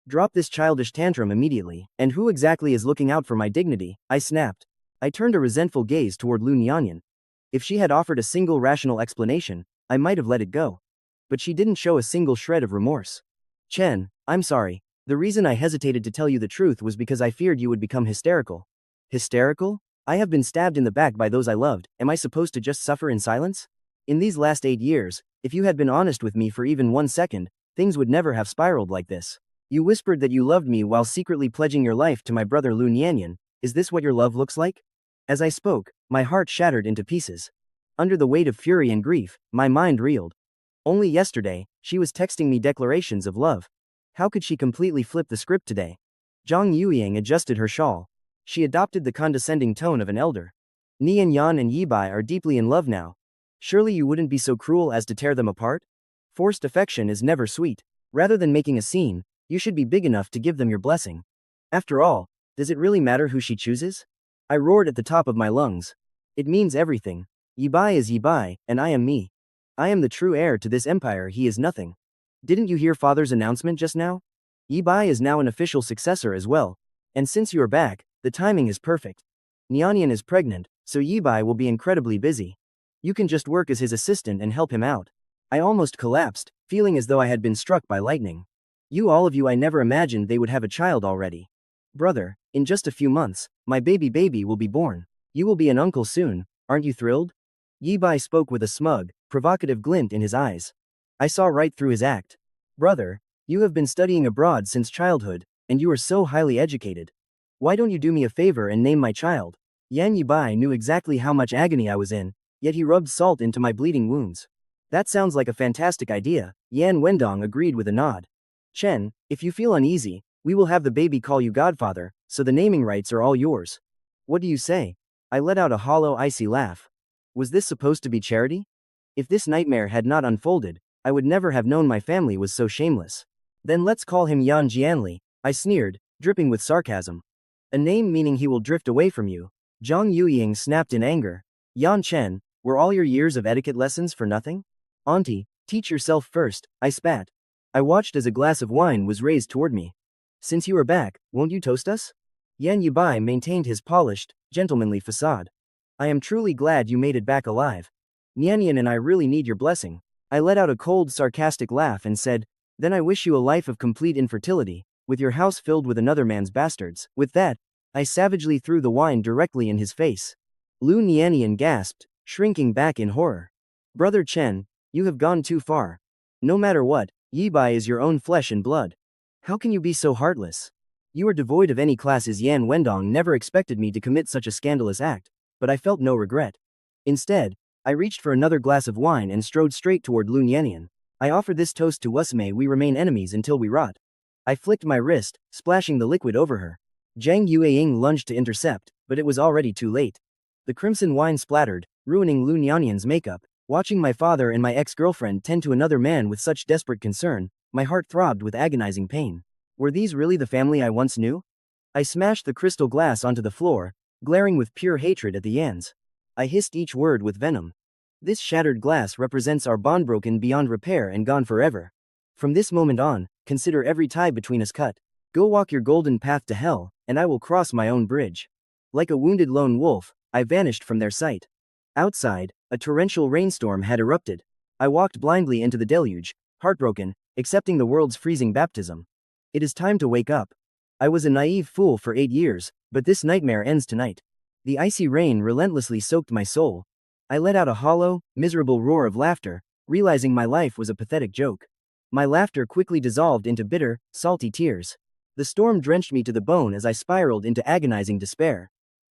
Drop this childish tantrum immediately. And who exactly is looking out for my dignity? I snapped. I turned a resentful gaze toward Lu Nianyan. If she had offered a single rational explanation, I might have let it go. But she didn't show a single shred of remorse. Chen, I'm sorry. The reason I hesitated to tell you the truth was because I feared you would become hysterical. Hysterical? I have been stabbed in the back by those I loved. Am I supposed to just suffer in silence? In these last 8 years, if you had been honest with me for even 1 second, things would never have spiraled like this. You whispered that you loved me while secretly pledging your life to my brother Lu Nianyan. Is this what your love looks like? As I spoke, my heart shattered into pieces. Under the weight of fury and grief, my mind reeled. Only yesterday, she was texting me declarations of love. How could she completely flip the script today? Zhang Yueyang adjusted her shawl. She adopted the condescending tone of an elder. Nian Yan and Yibai are deeply in love now. Surely you wouldn't be so cruel as to tear them apart? Forced affection is never sweet. Rather than making a scene, you should be big enough to give them your blessing. After all, does it really matter who she chooses? I roared at the top of my lungs. It means everything. Yibai is Yibai, and I am me. I am the true heir to this empire. He is nothing. Didn't you hear father's announcement just now? Yibai is now an official successor as well. And since you are back, the timing is perfect. Nianyan is pregnant, so Yibai will be incredibly busy. You can just work as his assistant and help him out. I almost collapsed, feeling as though I had been struck by lightning. All of you, I never imagined they would have a child already. Brother, in just a few months, my baby will be born. You will be an uncle soon, aren't you thrilled? Yibai spoke with a smug, provocative glint in his eyes. I saw right through his act. Brother, you have been studying abroad since childhood, and you are so highly educated. Why don't you do me a favor and name my child? Yan Yibai knew exactly how much agony I was in, yet he rubbed salt into my bleeding wounds. That sounds like a fantastic idea, Yan Wendong agreed with a nod. Chen, if you feel uneasy, we will have the baby call you godfather, so the naming rights are all yours. What do you say? I let out a hollow, icy laugh. Was this supposed to be charity? If this nightmare had not unfolded, I would never have known my family was so shameless. Then let's call him Yan Jianli, I sneered, dripping with sarcasm. A name meaning he will drift away from you. Zhang Yueying snapped in anger. Yan Chen, were all your years of etiquette lessons for nothing? Auntie, teach yourself first, I spat. I watched as a glass of wine was raised toward me. Since you are back, won't you toast us? Yan Yibai maintained his polished, gentlemanly facade. I am truly glad you made it back alive. Nianyan and I really need your blessing. I let out a cold, sarcastic laugh and said, then I wish you a life of complete infertility, with your house filled with another man's bastards. With that, I savagely threw the wine directly in his face. Lu Nianyan gasped, shrinking back in horror. Brother Chen, you have gone too far. No matter what, Yibai is your own flesh and blood. How can you be so heartless? You are devoid of any class. Yan Wendong never expected me to commit such a scandalous act, but I felt no regret. Instead, I reached for another glass of wine and strode straight toward Lu Nianyan. I offer this toast to us. May we remain enemies until we rot. I flicked my wrist, splashing the liquid over her. Zhang Yueying lunged to intercept, but it was already too late. The crimson wine splattered, ruining Lu Nianyan's makeup. Watching my father and my ex-girlfriend tend to another man with such desperate concern, my heart throbbed with agonizing pain. Were these really the family I once knew? I smashed the crystal glass onto the floor, glaring with pure hatred at the Yans. I hissed each word with venom. This shattered glass represents our bond broken beyond repair and gone forever. From this moment on, consider every tie between us cut. Go walk your golden path to hell, and I will cross my own bridge. Like a wounded lone wolf, I vanished from their sight. Outside, a torrential rainstorm had erupted. I walked blindly into the deluge, heartbroken, accepting the world's freezing baptism. It is time to wake up. I was a naive fool for 8 years, but this nightmare ends tonight. The icy rain relentlessly soaked my soul. I let out a hollow, miserable roar of laughter, realizing my life was a pathetic joke. My laughter quickly dissolved into bitter, salty tears. The storm drenched me to the bone as I spiraled into agonizing despair.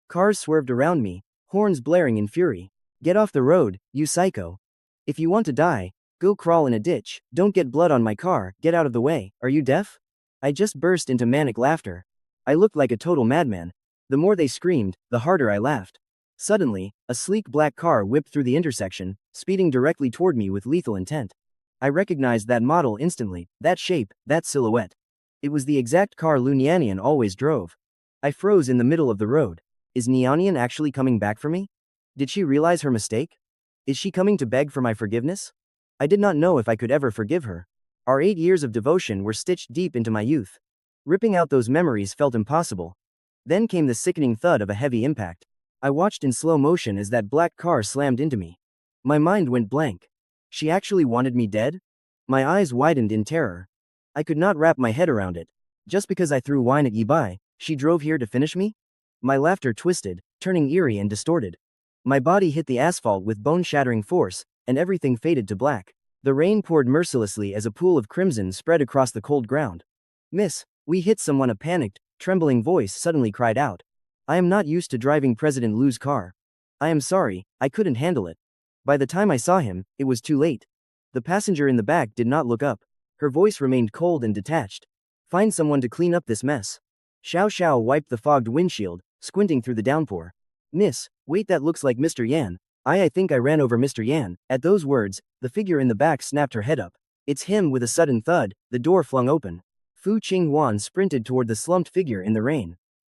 Cars swerved around me, horns blaring in fury. Get off the road, you psycho. If you want to die, go crawl in a ditch. Don't get blood on my car, get out of the way. Are you deaf? I just burst into manic laughter. I looked like a total madman. The more they screamed, the harder I laughed. Suddenly, a sleek black car whipped through the intersection, speeding directly toward me with lethal intent. I recognized that model instantly, that shape, that silhouette. It was the exact car Lu Nianian always drove. I froze in the middle of the road. Is Nianian actually coming back for me? Did she realize her mistake? Is she coming to beg for my forgiveness? I did not know if I could ever forgive her. Our 8 years of devotion were stitched deep into my youth. Ripping out those memories felt impossible. Then came the sickening thud of a heavy impact. I watched in slow motion as that black car slammed into me. My mind went blank. She actually wanted me dead? My eyes widened in terror. I could not wrap my head around it. Just because I threw wine at Yibai, she drove here to finish me? My laughter twisted, turning eerie and distorted. My body hit the asphalt with bone-shattering force, and everything faded to black. The rain poured mercilessly as a pool of crimson spread across the cold ground. Miss, we hit someone, a panicked, trembling voice suddenly cried out. I am not used to driving President Lu's car. I am sorry, I couldn't handle it. By the time I saw him, it was too late. The passenger in the back did not look up. Her voice remained cold and detached. Find someone to clean up this mess. Xiao Xiao wiped the fogged windshield, squinting through the downpour. Miss, wait, that looks like Mr. Yan. I think I ran over Mr. Yan. At those words, the figure in the back snapped her head up. It's him. With a sudden thud, the door flung open. Fu Qinghuan sprinted toward the slumped figure in the rain.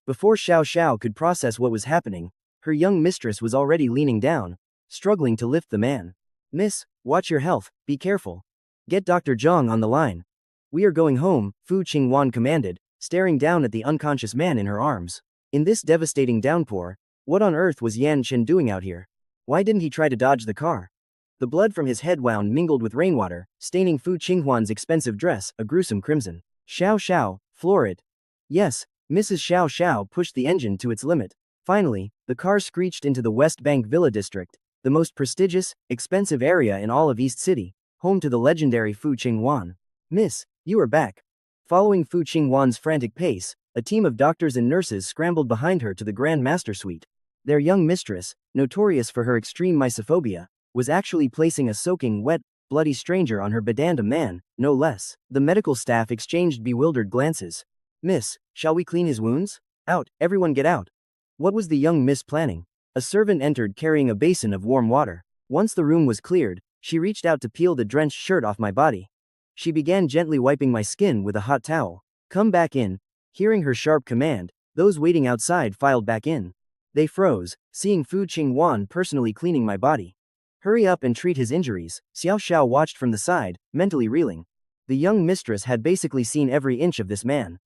Before Xiao Xiao could process what was happening, her young mistress was already leaning down, struggling to lift the man. Miss, watch your health, be careful. Get Dr. Zhang on the line. We are going home, Fu Qinghuan commanded, staring down at the unconscious man in her arms. In this devastating downpour, what on earth was Yan Chen doing out here? Why didn't he try to dodge the car? The blood from his head wound mingled with rainwater, staining Fu Qinghuan's expensive dress a gruesome crimson. Xiao Xiao, floor it. Yes, Mrs. Xiao Xiao pushed the engine to its limit. Finally, the car screeched into the West Bank Villa District, the most prestigious, expensive area in all of East City, home to the legendary Fu Qinghuan. Miss, you are back. Following Fu Qinghuan's frantic pace, a team of doctors and nurses scrambled behind her to the Grand Master Suite. Their young mistress, notorious for her extreme misophobia, was actually placing a soaking wet, bloody stranger on her bedand, a man, no less. The medical staff exchanged bewildered glances. Miss, shall we clean his wounds? Out, everyone get out. What was the young miss planning? A servant entered carrying a basin of warm water. Once the room was cleared, she reached out to peel the drenched shirt off my body. She began gently wiping my skin with a hot towel. Come back in. Hearing her sharp command, those waiting outside filed back in. They froze, seeing Fu Qinghuan personally cleaning my body. Hurry up and treat his injuries, Xiao Xiao watched from the side, mentally reeling. The young mistress had basically seen every inch of this man.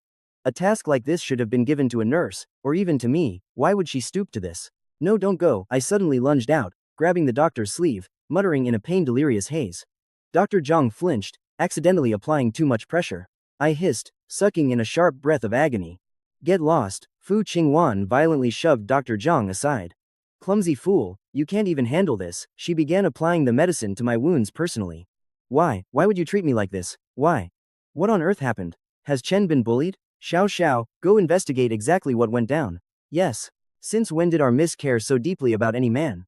A task like this should have been given to a nurse, or even to me. Why would she stoop to this? No, don't go. I suddenly lunged out, grabbing the doctor's sleeve, muttering in a pain-delirious haze. Dr. Zhang flinched, accidentally applying too much pressure. I hissed, sucking in a sharp breath of agony. Get lost. Fu Qinghuan violently shoved Dr. Zhang aside. Clumsy fool, you can't even handle this. She began applying the medicine to my wounds personally. Why would you treat me like this? Why? What on earth happened? Has Chen been bullied? Xiao Xiao, go investigate exactly what went down. Yes. Since when did our miss care so deeply about any man?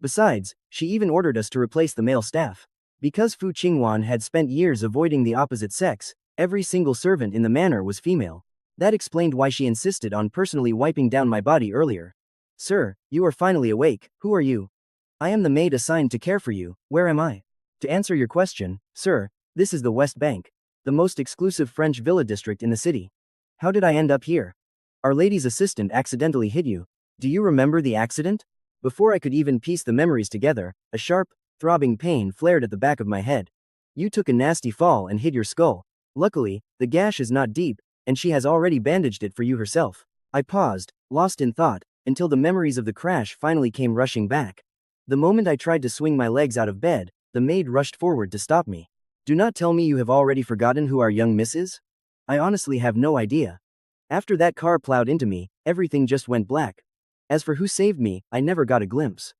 Besides, she even ordered us to replace the male staff. Because Fu Qinghuan had spent years avoiding the opposite sex, every single servant in the manor was female. That explained why she insisted on personally wiping down my body earlier. Sir, you are finally awake. Who are you? I am the maid assigned to care for you. Where am I? To answer your question, sir, this is the West Bank, the most exclusive French villa district in the city. How did I end up here? Our lady's assistant accidentally hit you. Do you remember the accident? Before I could even piece the memories together, a sharp, throbbing pain flared at the back of my head. You took a nasty fall and hit your skull. Luckily, the gash is not deep, and she has already bandaged it for you herself. I paused, lost in thought, until the memories of the crash finally came rushing back. The moment I tried to swing my legs out of bed, the maid rushed forward to stop me. Do not tell me you have already forgotten who our young miss is? I honestly have no idea. After that car plowed into me, everything just went black. As for who saved me, I never got a glimpse.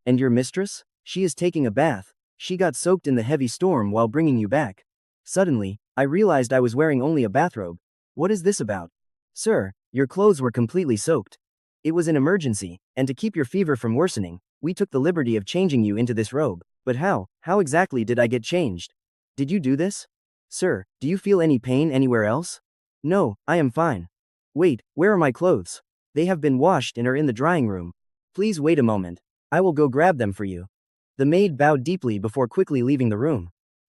And your mistress? She is taking a bath. She got soaked in the heavy storm while bringing you back. Suddenly, I realized I was wearing only a bathrobe. What is this about? Sir, your clothes were completely soaked. It was an emergency, and to keep your fever from worsening, we took the liberty of changing you into this robe. But how exactly did I get changed? Did you do this? Sir, do you feel any pain anywhere else? No, I am fine. Wait, where are my clothes? They have been washed and are in the drying room. Please wait a moment. I will go grab them for you. The maid bowed deeply before quickly leaving the room.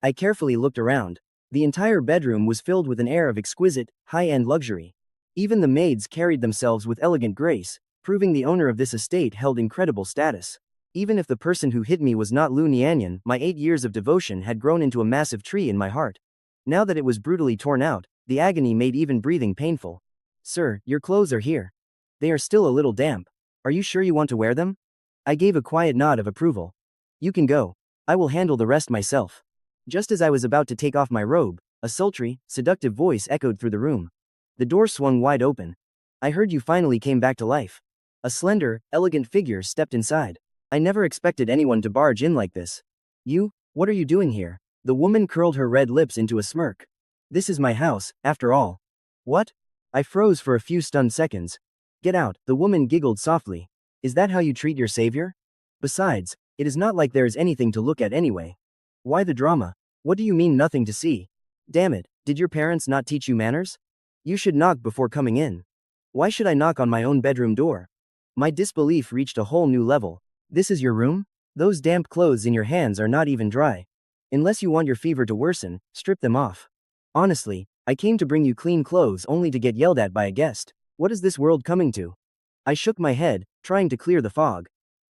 I carefully looked around. The entire bedroom was filled with an air of exquisite, high-end luxury. Even the maids carried themselves with elegant grace, proving the owner of this estate held incredible status. Even if the person who hit me was not Lu Nianyan, my 8 years of devotion had grown into a massive tree in my heart. Now that it was brutally torn out, the agony made even breathing painful. Sir, your clothes are here. They are still a little damp. Are you sure you want to wear them? I gave a quiet nod of approval. You can go. I will handle the rest myself. Just as I was about to take off my robe, a sultry, seductive voice echoed through the room. The door swung wide open. I heard you finally came back to life. A slender, elegant figure stepped inside. I never expected anyone to barge in like this. You? What are you doing here? The woman curled her red lips into a smirk. This is my house, after all. What? I froze for a few stunned seconds. Get out, the woman giggled softly. Is that how you treat your savior? Besides, it is not like there is anything to look at anyway. Why the drama? What do you mean nothing to see? Damn it, did your parents not teach you manners? You should knock before coming in. Why should I knock on my own bedroom door? My disbelief reached a whole new level. This is your room? Those damp clothes in your hands are not even dry. Unless you want your fever to worsen, strip them off. Honestly, I came to bring you clean clothes only to get yelled at by a guest. What is this world coming to? I shook my head, trying to clear the fog.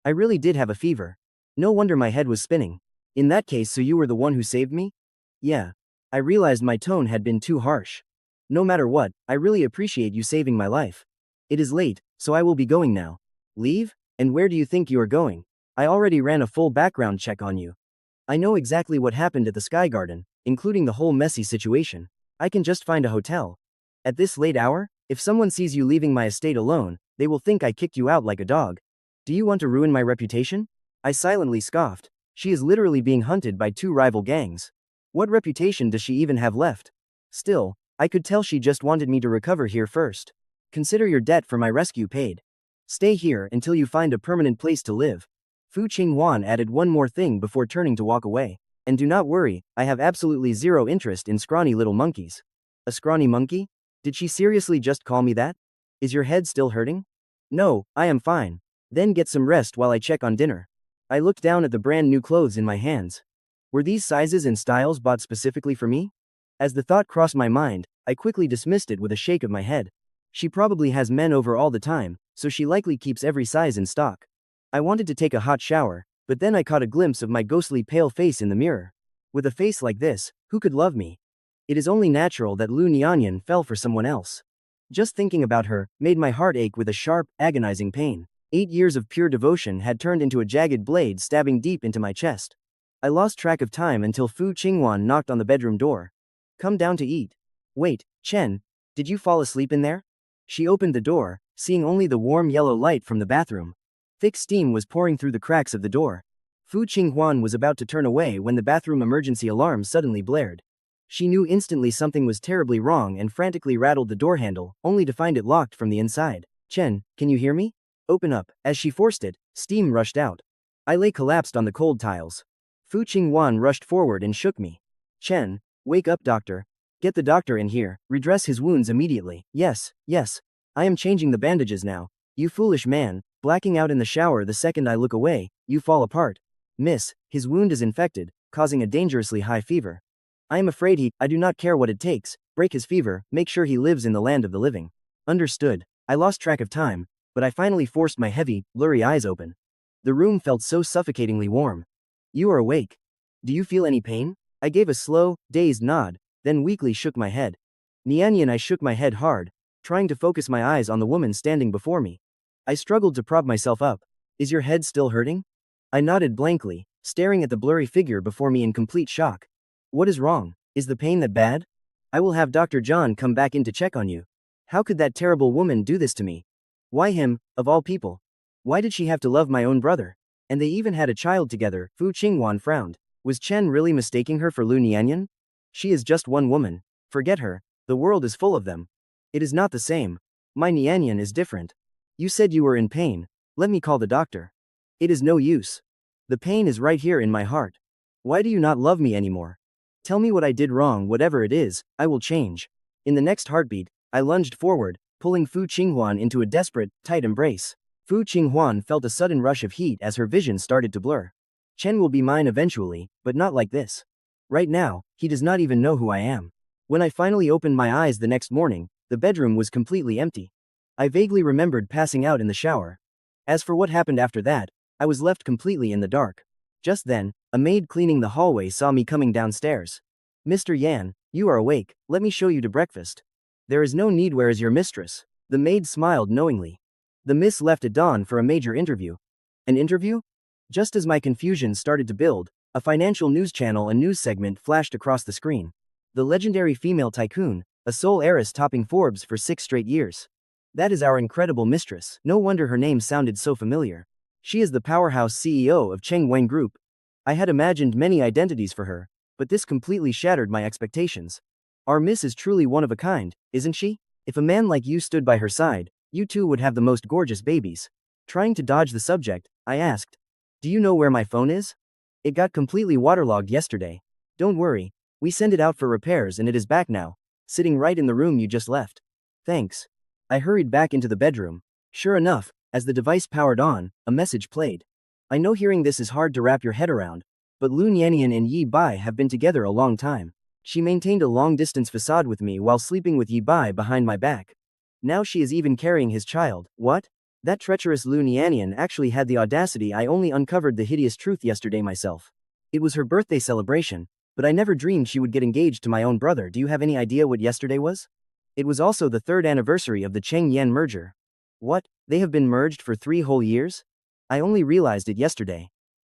I really did have a fever. No wonder my head was spinning. In that case, so you were the one who saved me? Yeah. I realized my tone had been too harsh. No matter what, I really appreciate you saving my life. It is late, so I will be going now. Leave? And where do you think you are going? I already ran a full background check on you. I know exactly what happened at the Sky Garden, including the whole messy situation. I can just find a hotel. At this late hour, if someone sees you leaving my estate alone, they will think I kicked you out like a dog. Do you want to ruin my reputation? I silently scoffed. She is literally being hunted by 2 rival gangs. What reputation does she even have left? Still, I could tell she just wanted me to recover here first. Consider your debt for my rescue paid. Stay here until you find a permanent place to live. Fu Qinghuan added one more thing before turning to walk away. And do not worry, I have absolutely zero interest in scrawny little monkeys. A scrawny monkey? Did she seriously just call me that? Is your head still hurting? No, I am fine. Then get some rest while I check on dinner. I looked down at the brand new clothes in my hands. Were these sizes and styles bought specifically for me? As the thought crossed my mind, I quickly dismissed it with a shake of my head. She probably has men over all the time, so she likely keeps every size in stock. I wanted to take a hot shower, but then I caught a glimpse of my ghostly pale face in the mirror. With a face like this, who could love me? It is only natural that Lu Nianyan fell for someone else. Just thinking about her made my heart ache with a sharp, agonizing pain. 8 years of pure devotion had turned into a jagged blade stabbing deep into my chest. I lost track of time until Fu Qinghuan knocked on the bedroom door. Come down to eat. Wait, Chen, did you fall asleep in there? She opened the door, seeing only the warm yellow light from the bathroom. Thick steam was pouring through the cracks of the door. Fu Qinghuan was about to turn away when the bathroom emergency alarm suddenly blared. She knew instantly something was terribly wrong and frantically rattled the door handle, only to find it locked from the inside. Chen, can you hear me? Open up. As she forced it, steam rushed out. I lay collapsed on the cold tiles. Fu Qinghuan rushed forward and shook me. Chen, wake up, doctor. Get the doctor in here, redress his wounds immediately. Yes. I am changing the bandages now. You foolish man, blacking out in the shower the second I look away, You fall apart. Miss, his wound is infected, causing a dangerously high fever. I am afraid I do not care what it takes, break his fever, make sure he lives in the land of the living. Understood. I lost track of time, but I finally forced my heavy, blurry eyes open. The room felt so suffocatingly warm. You are awake. Do you feel any pain? I gave a slow, dazed nod, then weakly shook my head. Nianyan, I shook my head hard, trying to focus my eyes on the woman standing before me. I struggled to prop myself up. Is your head still hurting? I nodded blankly, staring at the blurry figure before me in complete shock. What is wrong? Is the pain that bad? I will have Dr. John come back in to check on you. How could that terrible woman do this to me? Why him, of all people? Why did she have to love my own brother? And they even had a child together. Fu Qinghuan frowned. Was Chen really mistaking her for Lu Nianyan? She is just one woman. Forget her. The world is full of them. It is not the same. My Nianyan is different. You said you were in pain. Let me call the doctor. It is no use. The pain is right here in my heart. Why do you not love me anymore? Tell me what I did wrong. Whatever it is, I will change. In the next heartbeat, I lunged forward, pulling Fu Qinghuan into a desperate, tight embrace. Fu Qinghuan felt a sudden rush of heat as her vision started to blur. Chen will be mine eventually, but not like this. Right now, he does not even know who I am. When I finally opened my eyes the next morning, the bedroom was completely empty. I vaguely remembered passing out in the shower. As for what happened after that, I was left completely in the dark. Just then, a maid cleaning the hallway saw me coming downstairs. Mr. Yan, you are awake, let me show you to breakfast. There is no need. Where is your mistress? The maid smiled knowingly. The miss left at dawn for a major interview. An interview? Just as my confusion started to build, a financial news channel and news segment flashed across the screen. The legendary female tycoon, a sole heiress topping Forbes for 6 straight years. That is our incredible mistress. No wonder her name sounded so familiar. She is the powerhouse CEO of Chen Wang Group. I had imagined many identities for her, but this completely shattered my expectations. Our miss is truly one of a kind, isn't she? If a man like you stood by her side, you two would have the most gorgeous babies. Trying to dodge the subject, I asked. Do you know where my phone is? It got completely waterlogged yesterday. Don't worry, we sent it out for repairs and it is back now, sitting right in the room you just left. Thanks. I hurried back into the bedroom. Sure enough, as the device powered on, a message played. I know hearing this is hard to wrap your head around, but Lu Nianyan and Yi Bai have been together a long time. She maintained a long-distance facade with me while sleeping with Yi Bai behind my back. Now she is even carrying his child. What? That treacherous Lu Nianyan actually had the audacity. I only uncovered the hideous truth yesterday myself. It was her birthday celebration, but I never dreamed she would get engaged to my own brother. Do you have any idea what yesterday was? It was also the 3rd anniversary of the Cheng Yan merger. What? They have been merged for 3 whole years? I only realized it yesterday.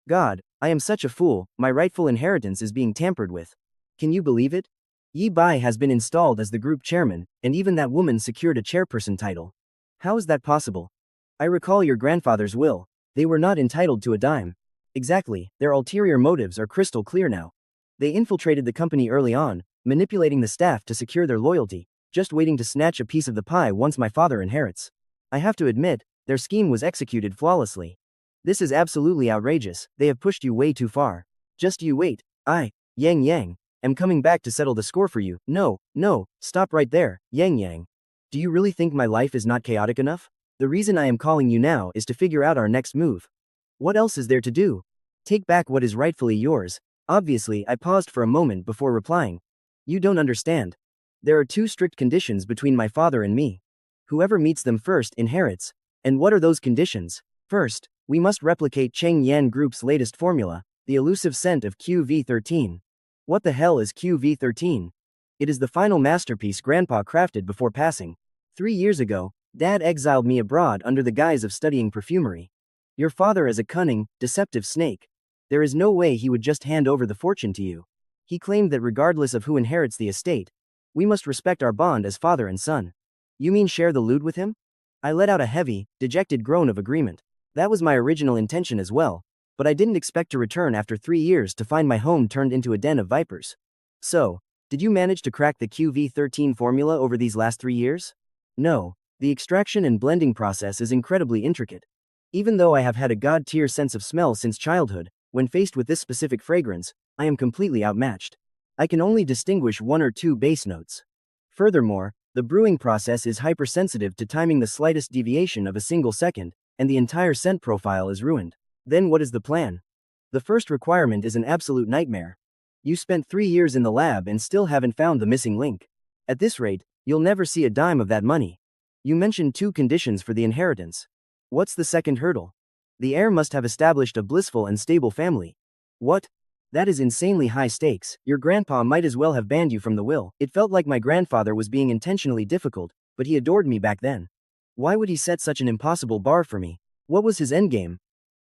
God, I am such a fool. My rightful inheritance is being tampered with. Can you believe it? Yi Bai has been installed as the group chairman, and even that woman secured a chairperson title. How is that possible? I recall your grandfather's will. They were not entitled to a dime. Exactly, their ulterior motives are crystal clear now. They infiltrated the company early on, manipulating the staff to secure their loyalty, just waiting to snatch a piece of the pie once my father inherits. I have to admit, their scheme was executed flawlessly. This is absolutely outrageous. They have pushed you way too far. Just you wait. Yang, am coming back to settle the score for you. No, stop right there, Yang. Do you really think my life is not chaotic enough? The reason I am calling you now is to figure out our next move. What else is there to do? Take back what is rightfully yours. Obviously, I paused for a moment before replying. You don't understand. There are 2 strict conditions between my father and me. Whoever meets them first inherits. And what are those conditions? First, we must replicate Cheng Yan Group's latest formula, the elusive scent of QV13. What the hell is QV13? It is the final masterpiece Grandpa crafted before passing. 3 years ago, Dad exiled me abroad under the guise of studying perfumery. Your father is a cunning, deceptive snake. There is no way he would just hand over the fortune to you. He claimed that regardless of who inherits the estate, we must respect our bond as father and son. You mean share the loot with him? I let out a heavy, dejected groan of agreement. That was my original intention as well, but I didn't expect to return after 3 years to find my home turned into a den of vipers. So, did you manage to crack the QV13 formula over these last 3 years? No, the extraction and blending process is incredibly intricate. Even though I have had a god-tier sense of smell since childhood, when faced with this specific fragrance, I am completely outmatched. I can only distinguish 1 or 2 base notes. Furthermore, the brewing process is hypersensitive to timing. The slightest deviation of a single second, and the entire scent profile is ruined. Then what is the plan? The first requirement is an absolute nightmare. You spent 3 years in the lab and still haven't found the missing link. At this rate, you'll never see a dime of that money. You mentioned 2 conditions for the inheritance. What's the second hurdle? The heir must have established a blissful and stable family. What? That is insanely high stakes. Your grandpa might as well have banned you from the will. It felt like my grandfather was being intentionally difficult, but he adored me back then. Why would he set such an impossible bar for me? What was his endgame?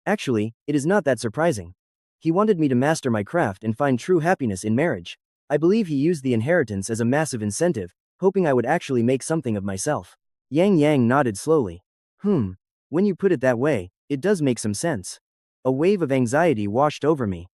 Actually, it is not that surprising. He wanted me to master my craft and find true happiness in marriage. I believe he used the inheritance as a massive incentive, hoping I would actually make something of myself. Yang Yang nodded slowly. When you put it that way, it does make some sense. A wave of anxiety washed over me.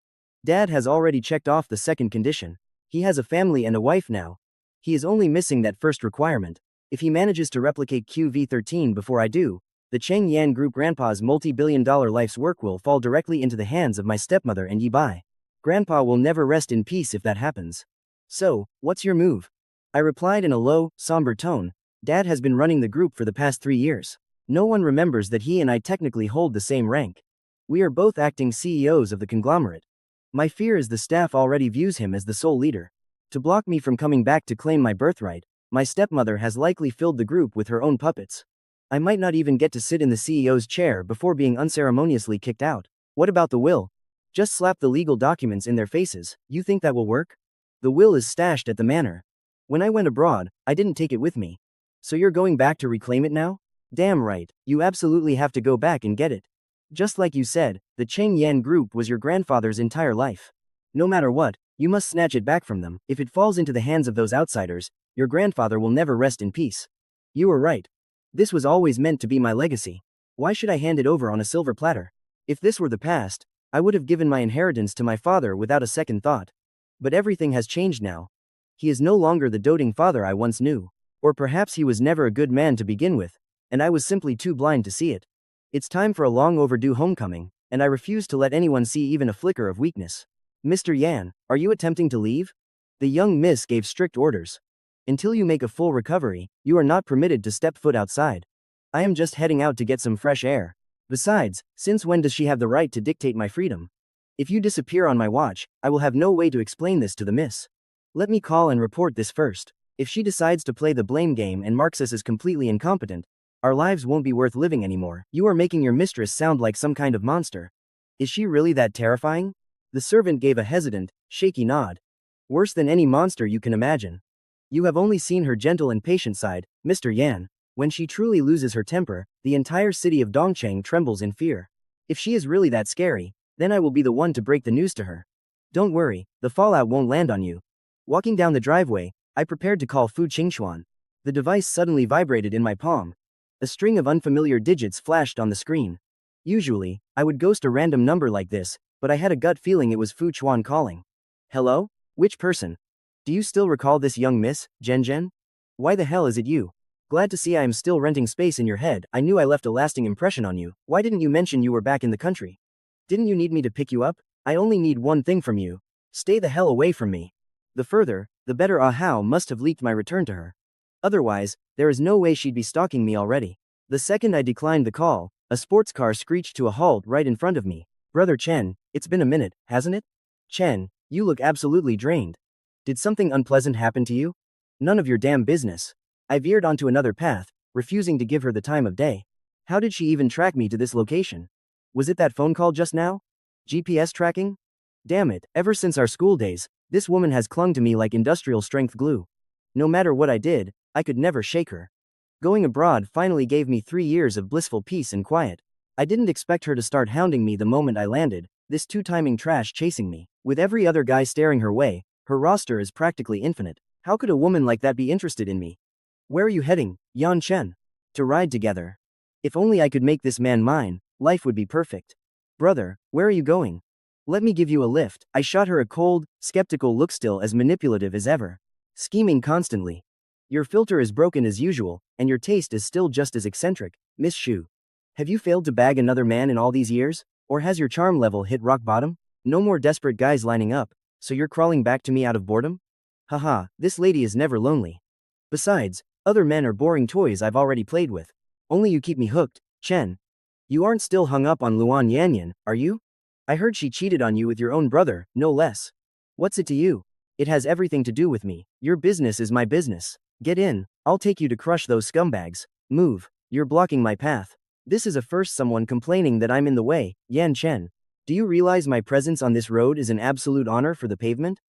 Dad has already checked off the second condition. He has a family and a wife now. He is only missing that first requirement. If he manages to replicate QV13 before I do, the Cheng Yan Group grandpa's multi-billion-dollar life's work will fall directly into the hands of my stepmother and Yi Bai. Grandpa will never rest in peace if that happens. So, what's your move? I replied in a low, somber tone. Dad has been running the group for the past 3 years. No one remembers that he and I technically hold the same rank. We are both acting CEOs of the conglomerate. My fear is the staff already views him as the sole leader. To block me from coming back to claim my birthright, my stepmother has likely filled the group with her own puppets. I might not even get to sit in the CEO's chair before being unceremoniously kicked out. What about the will? Just slap the legal documents in their faces. You think that will work? The will is stashed at the manor. When I went abroad, I didn't take it with me. So you're going back to reclaim it now? Damn right, you absolutely have to go back and get it. Just like you said, the Cheng Yan Group was your grandfather's entire life. No matter what, you must snatch it back from them. If it falls into the hands of those outsiders, your grandfather will never rest in peace. You were right. This was always meant to be my legacy. Why should I hand it over on a silver platter? If this were the past, I would have given my inheritance to my father without a second thought. But everything has changed now. He is no longer the doting father I once knew. Or perhaps he was never a good man to begin with, and I was simply too blind to see it. It's time for a long overdue homecoming, and I refuse to let anyone see even a flicker of weakness. Mr. Yan, are you attempting to leave? The young miss gave strict orders. Until you make a full recovery, you are not permitted to step foot outside. I am just heading out to get some fresh air. Besides, since when does she have the right to dictate my freedom? If you disappear on my watch, I will have no way to explain this to the miss. Let me call and report this first. If she decides to play the blame game and marks us as completely incompetent, our lives won't be worth living anymore. You are making your mistress sound like some kind of monster. Is she really that terrifying? The servant gave a hesitant, shaky nod. Worse than any monster you can imagine. You have only seen her gentle and patient side, Mr. Yan. When she truly loses her temper, the entire city of Dongcheng trembles in fear. If she is really that scary, then I will be the one to break the news to her. Don't worry, the fallout won't land on you. Walking down the driveway, I prepared to call Fu Qinghuan. The device suddenly vibrated in my palm. A string of unfamiliar digits flashed on the screen. Usually, I would ghost a random number like this, but I had a gut feeling it was Fu Qinghuan calling. Hello? Which person? Do you still recall this young miss, Zhen? Why the hell is it you? Glad to see I am still renting space in your head. I knew I left a lasting impression on you. Why didn't you mention you were back in the country? Didn't you need me to pick you up? I only need one thing from you. Stay the hell away from me. The further, the better. Ahau must have leaked my return to her. Otherwise, there is no way she'd be stalking me already. The second I declined the call, a sports car screeched to a halt right in front of me. Brother Chen, it's been a minute, hasn't it? Chen, you look absolutely drained. Did something unpleasant happen to you? None of your damn business. I veered onto another path, refusing to give her the time of day. How did she even track me to this location? Was it that phone call just now? GPS tracking? Damn it, ever since our school days, this woman has clung to me like industrial strength glue. No matter what I did, I could never shake her. Going abroad finally gave me 3 years of blissful peace and quiet. I didn't expect her to start hounding me the moment I landed, this two-timing trash chasing me. With every other guy staring her way, her roster is practically infinite. How could a woman like that be interested in me? Where are you heading, Yan Chen? To ride together. If only I could make this man mine, life would be perfect. Brother, where are you going? Let me give you a lift. I shot her a cold, skeptical look, still as manipulative as ever. Scheming constantly. Your filter is broken as usual, and your taste is still just as eccentric, Miss Shu. Have you failed to bag another man in all these years? Or has your charm level hit rock bottom? No more desperate guys lining up, so you're crawling back to me out of boredom? Haha, this lady is never lonely. Besides, other men are boring toys I've already played with. Only you keep me hooked, Chen. You aren't still hung up on Luan Yanyan, are you? I heard she cheated on you with your own brother, no less. What's it to you? It has everything to do with me. Your business is my business. Get in, I'll take you to crush those scumbags. Move, you're blocking my path. This is a first someone complaining that I'm in the way, Yan Chen. Do you realize my presence on this road is an absolute honor for the pavement?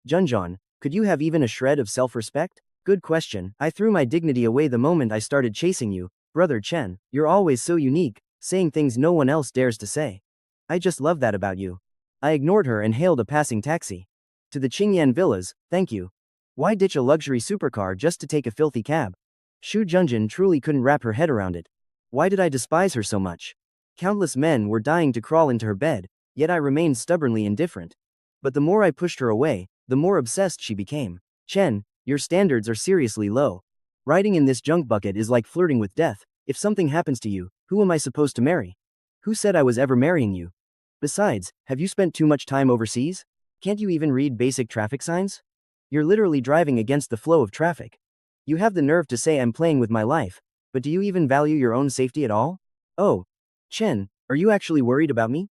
Junjun, could you have even a shred of self-respect? Good question. I threw my dignity away the moment I started chasing you, brother Chen. You're always so unique, saying things no one else dares to say. I just love that about you. I ignored her and hailed a passing taxi. To the Qingyan villas, thank you. Why ditch a luxury supercar just to take a filthy cab? Shu Junjun truly couldn't wrap her head around it. Why did I despise her so much? Countless men were dying to crawl into her bed, yet I remained stubbornly indifferent. But the more I pushed her away, the more obsessed she became. Chen, your standards are seriously low. Riding in this junk bucket is like flirting with death. If something happens to you, who am I supposed to marry? Who said I was ever marrying you? Besides, have you spent too much time overseas? Can't you even read basic traffic signs? You're literally driving against the flow of traffic. You have the nerve to say I'm playing with my life, but do you even value your own safety at all? Oh, Chen, are you actually worried about me?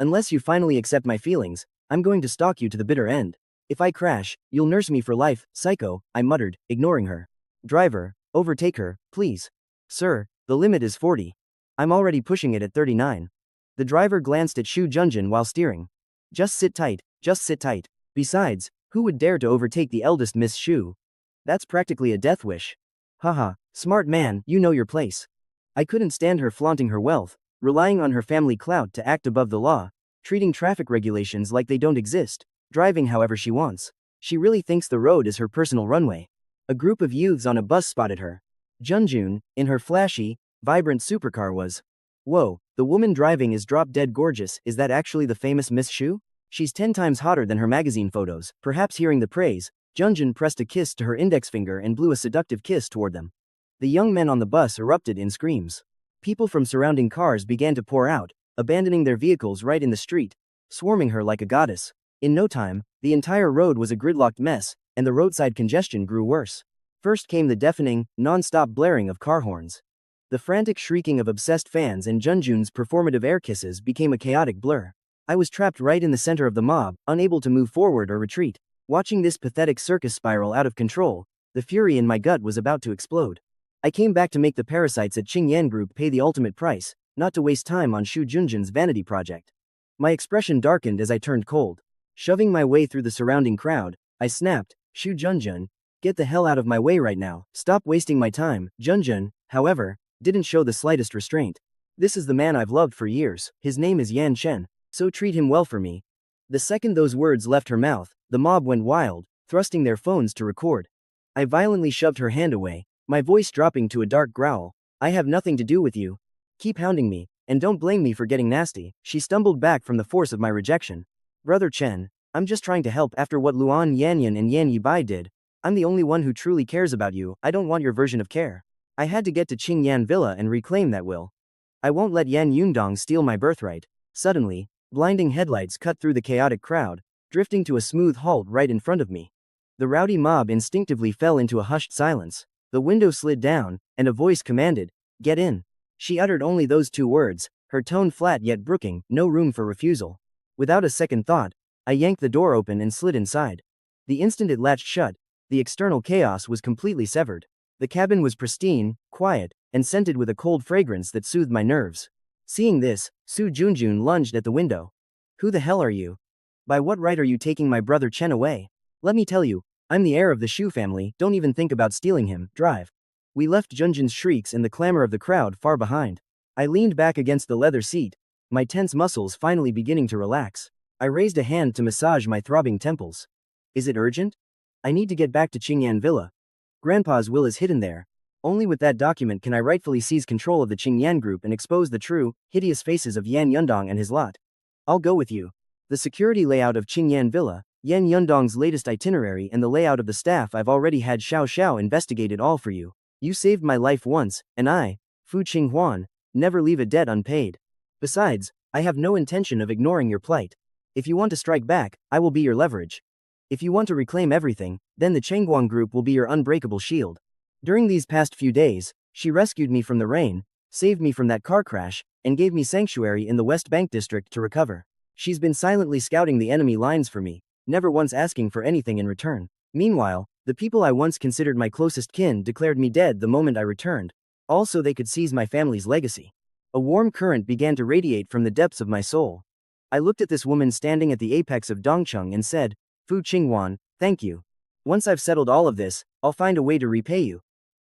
Unless you finally accept my feelings, I'm going to stalk you to the bitter end. If I crash, you'll nurse me for life, psycho, I muttered, ignoring her. Driver, overtake her, please. Sir, the limit is 40. I'm already pushing it at 39. The driver glanced at Shu Junjun while steering. Just sit tight, just sit tight. Besides, who would dare to overtake the eldest Miss Shu? That's practically a death wish. Haha, smart man, you know your place. I couldn't stand her flaunting her wealth, relying on her family clout to act above the law, treating traffic regulations like they don't exist, driving however she wants. She really thinks the road is her personal runway. A group of youths on a bus spotted her. Junjun, in her flashy, vibrant supercar was. Whoa, the woman driving is drop-dead gorgeous. Is that actually the famous Miss Shu? She's 10 times hotter than her magazine photos. Perhaps hearing the praise, Junjun pressed a kiss to her index finger and blew a seductive kiss toward them. The young men on the bus erupted in screams. People from surrounding cars began to pour out, abandoning their vehicles right in the street, swarming her like a goddess. In no time, the entire road was a gridlocked mess, and the roadside congestion grew worse. First came the deafening, non-stop blaring of car horns. The frantic shrieking of obsessed fans and Junjun's performative air kisses became a chaotic blur. I was trapped right in the center of the mob, unable to move forward or retreat. Watching this pathetic circus spiral out of control, the fury in my gut was about to explode. I came back to make the parasites at Qingyan Group pay the ultimate price, not to waste time on Shu Junjun's vanity project. My expression darkened as I turned cold. Shoving my way through the surrounding crowd, I snapped, Shu Junjun, get the hell out of my way right now. Stop wasting my time. Junjun, however, didn't show the slightest restraint. This is the man I've loved for years. His name is Yan Chen, so treat him well for me. The second those words left her mouth, the mob went wild, thrusting their phones to record. I violently shoved her hand away, my voice dropping to a dark growl. I have nothing to do with you. Keep hounding me, and don't blame me for getting nasty. She stumbled back from the force of my rejection. Brother Chen, I'm just trying to help. After what Luan Yanyan and Yan Yibai did, I'm the only one who truly cares about you. I don't want your version of care. I had to get to Qingyan Villa and reclaim that will. I won't let Yan Yundong steal my birthright. Suddenly, blinding headlights cut through the chaotic crowd, drifting to a smooth halt right in front of me. The rowdy mob instinctively fell into a hushed silence. The window slid down, and a voice commanded, "Get in." She uttered only those two words, her tone flat yet brooking, no room for refusal. Without a second thought, I yanked the door open and slid inside. The instant it latched shut, the external chaos was completely severed. The cabin was pristine, quiet, and scented with a cold fragrance that soothed my nerves. Seeing this, Su Junjun lunged at the window. Who the hell are you? By what right are you taking my brother Chen away? Let me tell you, I'm the heir of the Shu family, don't even think about stealing him, drive. We left Junjun's shrieks and the clamor of the crowd far behind. I leaned back against the leather seat, my tense muscles finally beginning to relax. I raised a hand to massage my throbbing temples. Is it urgent? I need to get back to Qingyan Villa. Grandpa's will is hidden there. Only with that document can I rightfully seize control of the Qingyan Group and expose the true, hideous faces of Yan Yundong and his lot. I'll go with you. The security layout of Qingyan Villa, Yan Yundong's latest itinerary and the layout of the staff I've already had Xiao investigated all for you. You saved my life once, and I, Fu Qinghuan, never leave a debt unpaid. Besides, I have no intention of ignoring your plight. If you want to strike back, I will be your leverage. If you want to reclaim everything, then the Qinghuan Group will be your unbreakable shield. During these past few days, she rescued me from the rain, saved me from that car crash, and gave me sanctuary in the West Bank district to recover. She's been silently scouting the enemy lines for me, never once asking for anything in return. Meanwhile, the people I once considered my closest kin declared me dead the moment I returned, all so they could seize my family's legacy. A warm current began to radiate from the depths of my soul. I looked at this woman standing at the apex of Dongcheng and said, Fu Qinghuan, thank you. Once I've settled all of this, I'll find a way to repay you.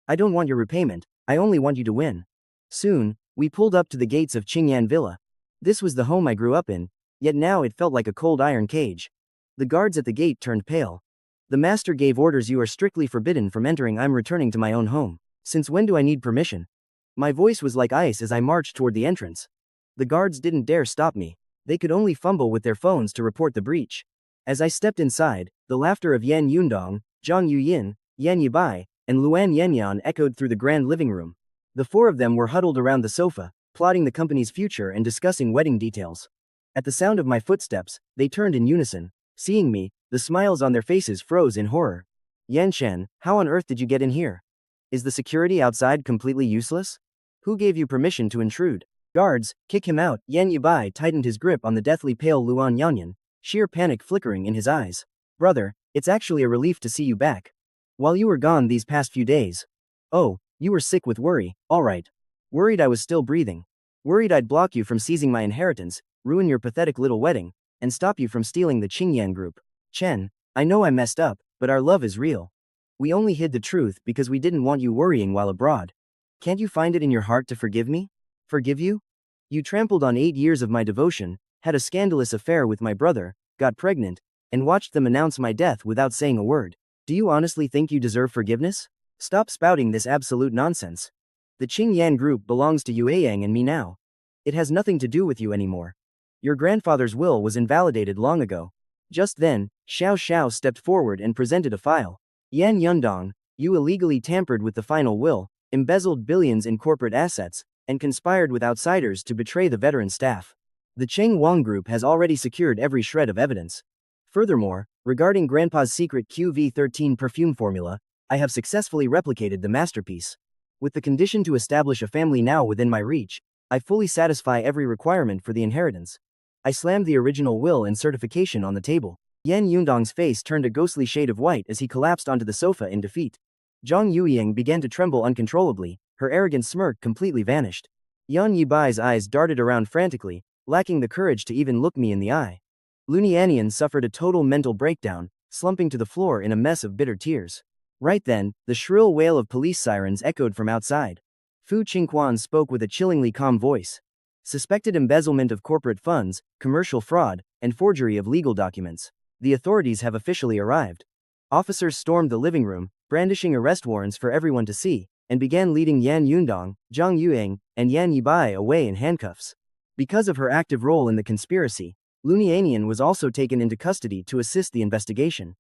I don't want your repayment, I only want you to win. Soon, we pulled up to the gates of Qingyan Villa. This was the home I grew up in, yet now it felt like a cold iron cage. The guards at the gate turned pale. The master gave orders, you are strictly forbidden from entering. I'm returning to my own home. Since when do I need permission? My voice was like ice as I marched toward the entrance. The guards didn't dare stop me. They could only fumble with their phones to report the breach. As I stepped inside, the laughter of Yan Yundong, Zhang Yuyin, Yan Yibai, and Luan Yanyan echoed through the grand living room. The four of them were huddled around the sofa, plotting the company's future and discussing wedding details. At the sound of my footsteps, they turned in unison. Seeing me, the smiles on their faces froze in horror. Yan Chen, how on earth did you get in here? Is the security outside completely useless? Who gave you permission to intrude? Guards, kick him out. Yan Yibai tightened his grip on the deathly pale Luan Yanyan, sheer panic flickering in his eyes. Brother, it's actually a relief to see you back. While you were gone these past few days. Oh, you were sick with worry, alright. Worried I was still breathing. Worried I'd block you from seizing my inheritance, ruin your pathetic little wedding, and stop you from stealing the Qingyan group. Chen, I know I messed up, but our love is real. We only hid the truth because we didn't want you worrying while abroad. Can't you find it in your heart to forgive me? Forgive you? You trampled on 8 years of my devotion, had a scandalous affair with my brother, got pregnant, and watched them announce my death without saying a word. Do you honestly think you deserve forgiveness? Stop spouting this absolute nonsense. The Qingyan group belongs to Yueyang and me now. It has nothing to do with you anymore. Your grandfather's will was invalidated long ago. Just then, Xiao Xiao stepped forward and presented a file. Yan Yundong, you illegally tampered with the final will, embezzled billions in corporate assets, and conspired with outsiders to betray the veteran staff. The Cheng Wang Group has already secured every shred of evidence. Furthermore, regarding Grandpa's secret QV13 perfume formula, I have successfully replicated the masterpiece. With the condition to establish a family now within my reach, I fully satisfy every requirement for the inheritance. I slammed the original will and certification on the table. Yan Yundong's face turned a ghostly shade of white as he collapsed onto the sofa in defeat. Zhang Yuiying began to tremble uncontrollably, her arrogant smirk completely vanished. Yan Yibai's eyes darted around frantically, lacking the courage to even look me in the eye. Lunianian suffered a total mental breakdown, slumping to the floor in a mess of bitter tears. Right then, the shrill wail of police sirens echoed from outside. Fu Qinghuan spoke with a chillingly calm voice. Suspected embezzlement of corporate funds, commercial fraud, and forgery of legal documents. The authorities have officially arrived. Officers stormed the living room, brandishing arrest warrants for everyone to see, and began leading Yan Yundong, Zhang Yueying, and Yan Yibai away in handcuffs. Because of her active role in the conspiracy, Lunianian was also taken into custody to assist the investigation.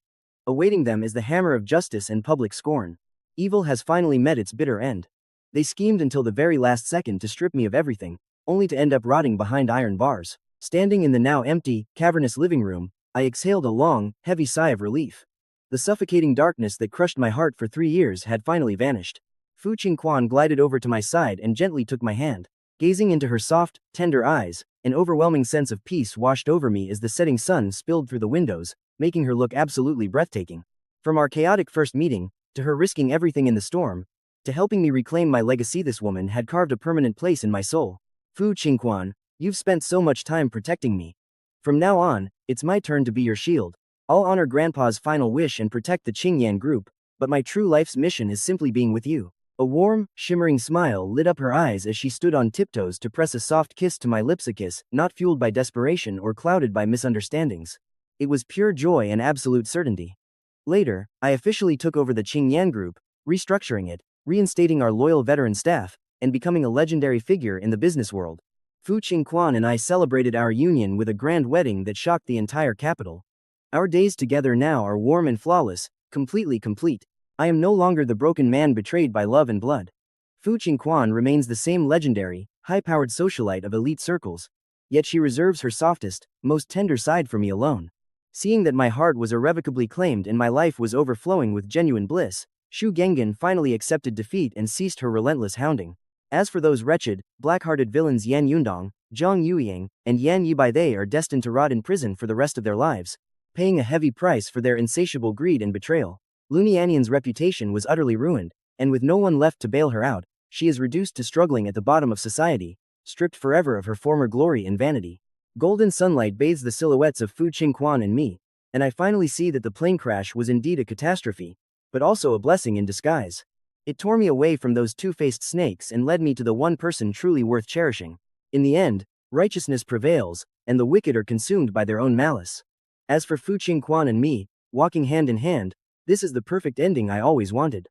Awaiting them is the hammer of justice and public scorn. Evil has finally met its bitter end. They schemed until the very last second to strip me of everything, only to end up rotting behind iron bars. Standing in the now empty, cavernous living room, I exhaled a long, heavy sigh of relief. The suffocating darkness that crushed my heart for 3 years had finally vanished. Fu Qinghuan glided over to my side and gently took my hand. Gazing into her soft, tender eyes, an overwhelming sense of peace washed over me as the setting sun spilled through the windows, making her look absolutely breathtaking. From our chaotic first meeting, to her risking everything in the storm, to helping me reclaim my legacy, this woman had carved a permanent place in my soul. Fu Qinghuan, you've spent so much time protecting me. From now on, it's my turn to be your shield. I'll honor Grandpa's final wish and protect the Qingyan group, but my true life's mission is simply being with you. A warm, shimmering smile lit up her eyes as she stood on tiptoes to press a soft kiss to my lips, a kiss not fueled by desperation or clouded by misunderstandings. It was pure joy and absolute certainty. Later, I officially took over the Qingyan group, restructuring it, reinstating our loyal veteran staff, and becoming a legendary figure in the business world. Fu Qinghuan and I celebrated our union with a grand wedding that shocked the entire capital. Our days together now are warm and flawless, completely complete. I am no longer the broken man betrayed by love and blood. Fu Qinghuan remains the same legendary, high-powered socialite of elite circles. Yet she reserves her softest, most tender side for me alone. Seeing that my heart was irrevocably claimed and my life was overflowing with genuine bliss, Shu Gengan finally accepted defeat and ceased her relentless hounding. As for those wretched, black-hearted villains Yan Yundong, Zhang Yueying, and Yan Yibai, they are destined to rot in prison for the rest of their lives, paying a heavy price for their insatiable greed and betrayal. Lunianian's reputation was utterly ruined, and with no one left to bail her out, she is reduced to struggling at the bottom of society, stripped forever of her former glory and vanity. Golden sunlight bathes the silhouettes of Fu Qinghuan and me, and I finally see that the plane crash was indeed a catastrophe, but also a blessing in disguise. It tore me away from those two-faced snakes and led me to the one person truly worth cherishing. In the end, righteousness prevails, and the wicked are consumed by their own malice. As for Fu Qinghuan and me, walking hand in hand, this is the perfect ending I always wanted.